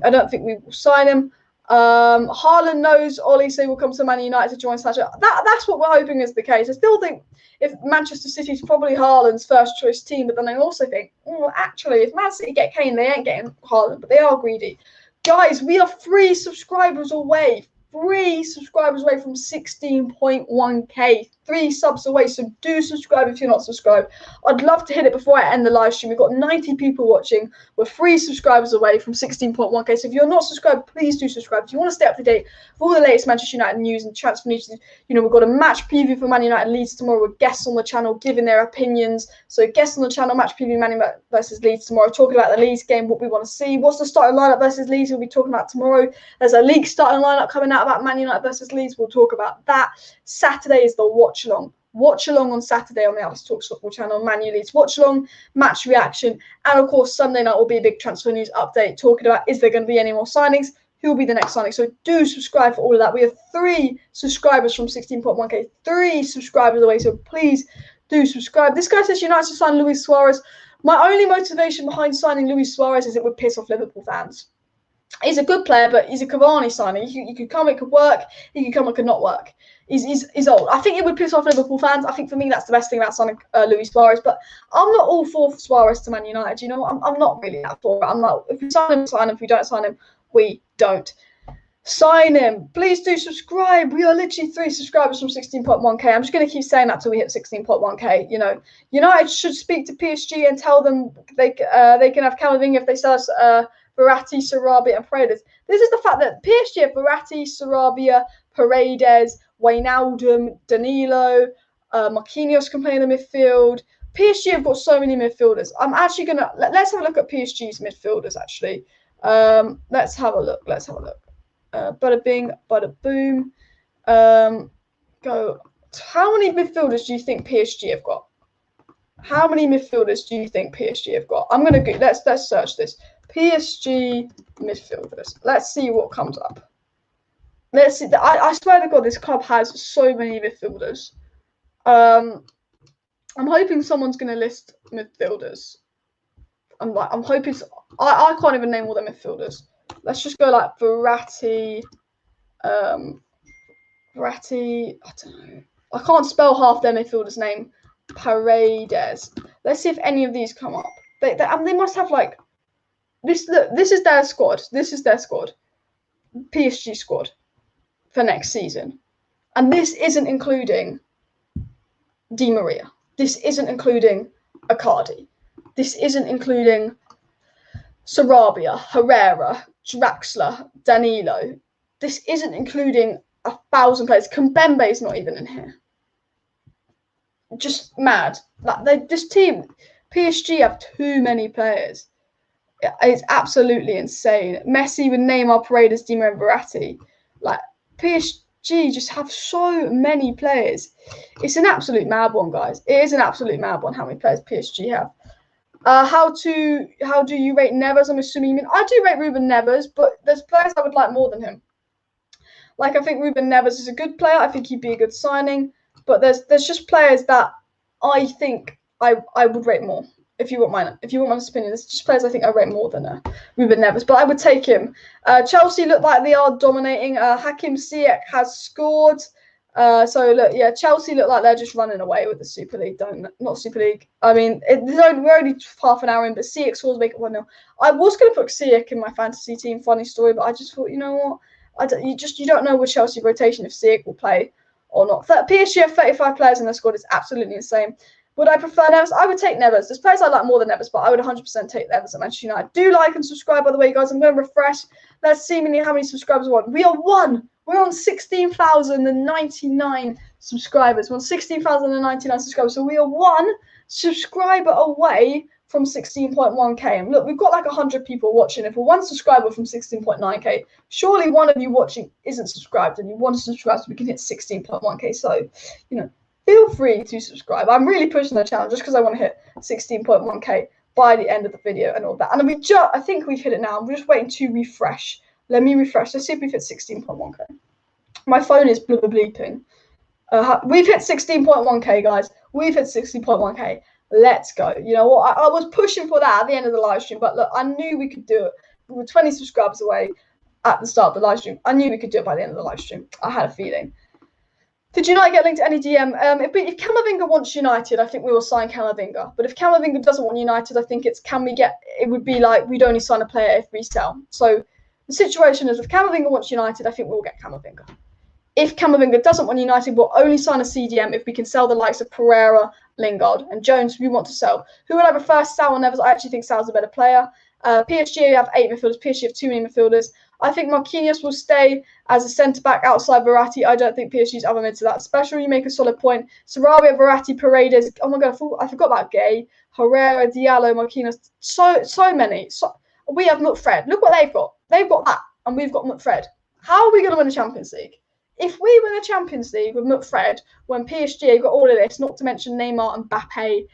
I don't think we will sign him. Haaland knows Olise will come to Man United to join Sancho. That's what we're hoping is the case. I still think if Manchester City is probably Haaland's first choice team, but then I also think, actually, if Man City get Kane, they ain't getting Haaland, but they are greedy. Guys, we are 3 subscribers away. 3 subscribers away from 16.1k. 3 subs away, so do subscribe if you're not subscribed. I'd love to hit it before I end the live stream. We've got 90 people watching. We're 3 subscribers away from 16.1k. So if you're not subscribed, please do subscribe. If you want to stay up to date with all the latest Manchester United news and transfer news, we've got a match preview for Man United Leeds tomorrow with guests on the channel giving their opinions. So guests on the channel, match preview Man United versus Leeds tomorrow, talking about the Leeds game, what we want to see. What's the starting lineup versus Leeds we'll be talking about tomorrow. There's a league starting lineup coming out about Man United versus Leeds. We'll talk about that. Saturday is the watch along. Watch along on Saturday on the Alice Talks Football channel, Man U Leeds watch along, match reaction, and of course Sunday night will be a big transfer news update talking about is there going to be any more signings, who will be the next signing. So do subscribe for all of that. We have 3 subscribers from 16.1k, 3 subscribers away, so please do subscribe. This guy says United to sign Luis Suarez. My only motivation behind signing Luis Suarez is it would piss off Liverpool fans. He's a good player, but he's a Cavani signing. He could come, it could work. He could come, it could not work. He's old. I think it would piss off Liverpool fans. I think for me that's the best thing about signing Luis Suarez. But I'm not all for Suarez to Man United. I'm not really that for it. I'm not. If we sign him, sign him. If we don't sign him, we don't sign him. Please do subscribe. We are literally 3 subscribers from 16.1k. I'm just going to keep saying that till we hit 16.1k. United should speak to PSG and tell them they can have Camavinga if they sell us Verratti, Sarabia, and Paredes. This is the fact that PSG have Verratti, Sarabia, Paredes, Wijnaldum, Danilo, Marquinhos can play in the midfield. PSG have got so many midfielders. I'm actually gonna let's have a look at PSG's midfielders. Actually, let's have a look. Bada bing, bada boom. Go. How many midfielders do you think PSG have got? How many midfielders do you think PSG have got? I'm gonna go. Let's search this. PSG midfielders. Let's see what comes up. Let's see. I swear to God, this club has so many midfielders. I'm hoping someone's going to list midfielders. I'm hoping. I can't even name all the midfielders. Let's just go like Verratti. Verratti. I don't know. I can't spell half their midfielders' name. Paredes. Let's see if any of these come up. They must have like this. Look, this is their squad. This is their squad. PSG squad for next season, and this isn't including Di Maria. This isn't including Icardi. This isn't including Sarabia, Herrera, Draxler, Danilo. This isn't including 1,000 players. Kimpembe is not even in here. Just mad. Like this team, PSG have too many players. It's absolutely insane. Messi with Neymar, Paredes, Di Maria, and Verratti. Like PSG just have so many players. It's an absolute mad one, guys. It is an absolute mad one how many players PSG have. How do you rate Neves? I'm assuming you mean I do rate Ruben Neves, but there's players I would like more than him. Like I think Ruben Neves is a good player. I think he'd be a good signing. But there's just players that I think I would rate more. If you want my honest opinion, there's just players I think I rate more than Ruben Neves, but I would take him. Chelsea look like they are dominating. Hakim Ziyech has scored. So look, yeah, Chelsea look like they're just running away with the Super League, not Super League. I mean, we're only half an hour in, but Ziyech scores make it 1-0. I was going to put Ziyech in my fantasy team, funny story, but I just thought, you know what, you don't know with Chelsea rotation if Ziyech will play or not. PSG have 35 players in their squad. It's absolutely insane. Would I prefer Neves? I would take Neves. There's players I like more than Neves, but I would 100% take Neves at Manchester United. Do like and subscribe, by the way, guys. I'm going to refresh. Let's see how many subscribers we want. We are one. We're on 16,099 subscribers. We're on 16,099 subscribers. So we are one subscriber away from 16.1k. And look, we've got like 100 people watching. If we're one subscriber from 16.9k, surely one of you watching isn't subscribed and you want to subscribe so we can hit 16.1k. So, you know, feel free to subscribe. I'm really pushing the channel just because I want to hit 16.1k by the end of the video and all that. And I think we've hit it now. I'm just waiting to refresh. Let me refresh. Let's see if we've hit 16.1k. My phone is bleeping. We've hit 16.1k, guys. We've hit 16.1k. Let's go. You know what? I was pushing for that at the end of the live stream, but look, I knew we could do it. We were 20 subscribers away at the start of the live stream. I knew we could do it by the end of the live stream. I had a feeling. Did you not get linked to any DM? If Camavinga wants United, I think we will sign Camavinga. But if Camavinga doesn't want United, I think it would be like we'd only sign a player if we sell. So the situation is if Camavinga wants United, I think we'll get Camavinga. If Camavinga doesn't want United, we'll only sign a CDM if we can sell the likes of Pereira, Lingard, and Jones. We want to sell. Who would I prefer, Saul or Neves? I actually think Saul's a better player. PSG have 8 midfielders. PSG have too many midfielders. I think Marquinhos will stay as a centre-back outside Verratti. I don't think PSG's other mids are that special. You make a solid point. Sarabia, Verratti, Paredes. Oh my God, I forgot about Gay, Herrera, Diallo, Marquinhos. So many. We have MUFC. Look what they've got. They've got that, and we've got MUFC. How are we going to win the Champions League? If we win the Champions League with MUFC, when PSG got all of this, not to mention Neymar and Mbappe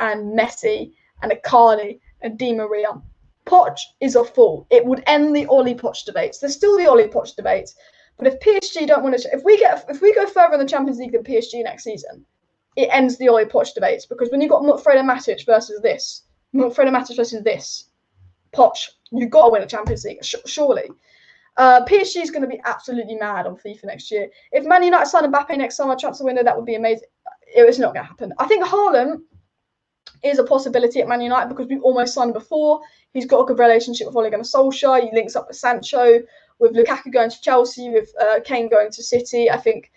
and Messi and Icardi and Di Maria, Poch is a fool. It would end the Ollie Poch debates. There's still the Ollie Poch debates, but if PSG don't want to, if we go further in the Champions League than PSG next season, it ends the Ollie Poch debates because when you got MUFC and Matic versus this, Poch, you've got to win the Champions League surely. PSG is going to be absolutely mad on FIFA next year. If Man United sign Mbappe next summer transfer window, that would be amazing. It's not going to happen. I think Haaland is a possibility at Man United because we've almost signed him before. He's got a good relationship with Ole Gunnar Solskjaer. He links up with Sancho, with Lukaku going to Chelsea, with Kane going to City. I think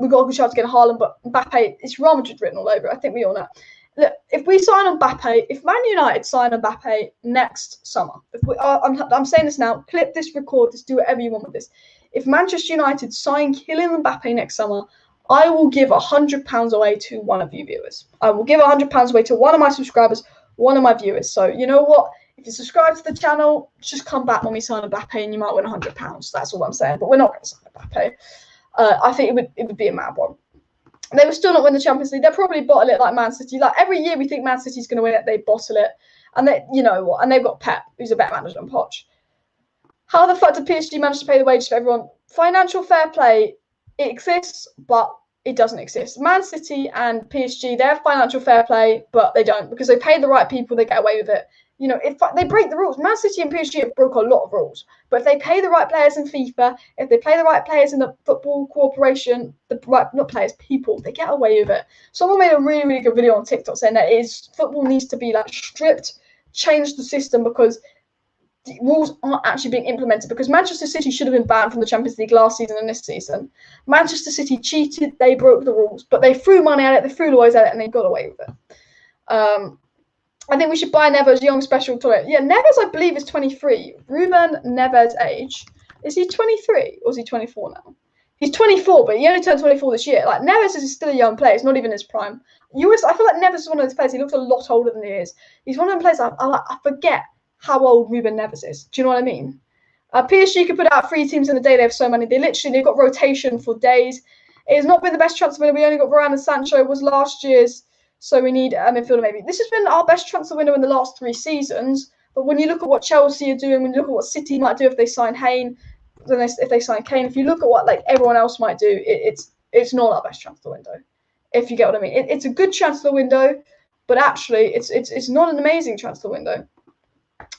we've got a good chance to get a Haaland, but Mbappe, it's Real Madrid written all over it. I think we all know. Look, if we sign Mbappe, if Man United sign Mbappe next summer, I'm saying this now, clip this, record this, do whatever you want with this. If Manchester United sign Kylian Mbappe next summer, I will give £100 away to one of you viewers. I will give £100 away to one of my subscribers, one of my viewers. So you know what? If you subscribe to the channel, just come back when we sign Mbappe and you might win £100. That's all I'm saying. But we're not going to sign Mbappe. I think it would be a mad one. They will still not win the Champions League. They'll probably bottle it like Man City. Like every year we think Man City's going to win it, they bottle it. And they, you know what? And they've got Pep, who's a better manager than Poch. How the fuck did PSG manage to pay the wages for everyone? Financial fair play, it exists, but it doesn't exist. Man City and PSG, they have financial fair play, but they don't because they pay the right people, they get away with it. You know, if they break the rules, Man City and PSG have broke a lot of rules. But if they pay the right players in FIFA, if they play the right players in the football corporation, people, they get away with it. Someone made a really, really good video on TikTok saying that football needs to be like stripped, change the system because the rules aren't actually being implemented. Because Manchester City should have been banned from the Champions League last season and this season. Manchester City cheated, they broke the rules, but they threw money at it, they threw lawyers at it, and they got away with it. I think we should buy Neves young special toilet. Yeah, Neves, I believe, is 23. Ruben Neves' age. Is he 23 or is he 24 now? He's 24, but he only turned 24 this year. Like, Neves is still a young player. It's not even his prime. I feel like Neves is one of those players. He looks a lot older than he is. He's one of them players I forget how old Ruben Neves is. Do you know what I mean? PSG could put out 3 teams in a day. They have so many. They've got rotation for days. It has not been the best transfer window. We only got Varane and Sancho. It was last year's. So we need a midfielder maybe. This has been our best transfer window in the last 3 seasons. But when you look at what Chelsea are doing, when you look at what City might do if they sign Hayne, if they sign Kane, if you look at what like everyone else might do, it's not our best transfer window. If you get what I mean. It's a good transfer window, but actually it's not an amazing transfer window.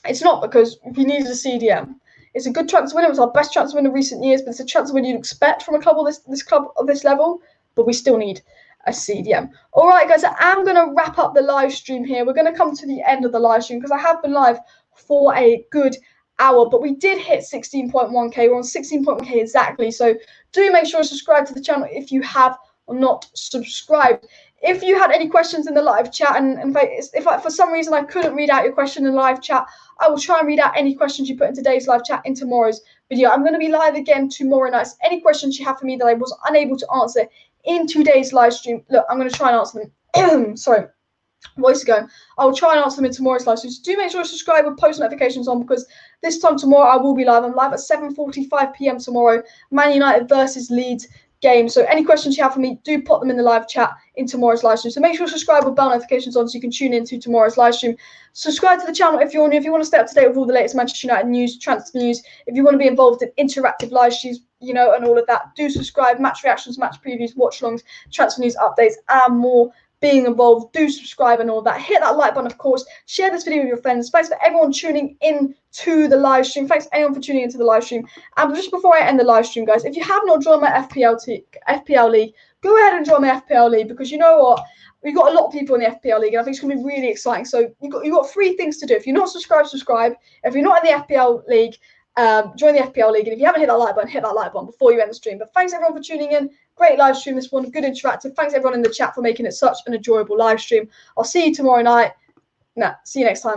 It's not, because we needed a CDM. It's a good transfer window. It's our best transfer window in recent years, but it's a transfer window you'd expect from a club of this club of this level. But we still need a CDM. All right, guys, I am going to wrap up the live stream here. We're going to come to the end of the live stream because I have been live for a good hour, but we did hit 16.1k. We're on 16.1k exactly. So do make sure to subscribe to the channel if you have not subscribed. If you had any questions in the live chat, and if for some reason I couldn't read out your question in the live chat, I will try and read out any questions you put in today's live chat in tomorrow's video. I'm going to be live again tomorrow night. So any questions you have for me that I was unable to answer in today's live stream, look, I'm going to try and answer them. Sorry, voice going. I will try and answer them in tomorrow's live stream. So do make sure to subscribe with post notifications on, because this time tomorrow I will be live. I'm live at 7:45 p.m. tomorrow. Man United versus Leeds game. So any questions you have for me, do put them in the live chat in tomorrow's live stream. So make sure to subscribe with bell notifications on so you can tune into tomorrow's live stream. Subscribe to the channel if you're new. If you want to stay up to date with all the latest Manchester United news, transfer news, if you want to be involved in interactive live streams, you know, and all of that, do subscribe. Match reactions, match previews, watch alongs, transfer news updates, and more. Being involved, do subscribe and all that. Hit that like button, of course. Share this video with your friends. Thanks for everyone tuning in to the live stream. Thanks everyone for tuning into the live stream. And just before I end the live stream, guys, if you have not joined my FPL league, go ahead and join my FPL league, because you know what? We've got a lot of people in the FPL league, and I think it's going to be really exciting. So you've got 3 things to do. If you're not subscribed, subscribe. If you're not in the FPL league, join the FPL league. And if you haven't hit that like button before you end the stream. But thanks everyone for tuning in. Great live stream, this one. Good interactive. Thanks everyone in the chat for making it such an enjoyable live stream. I'll see you tomorrow night. See you next time.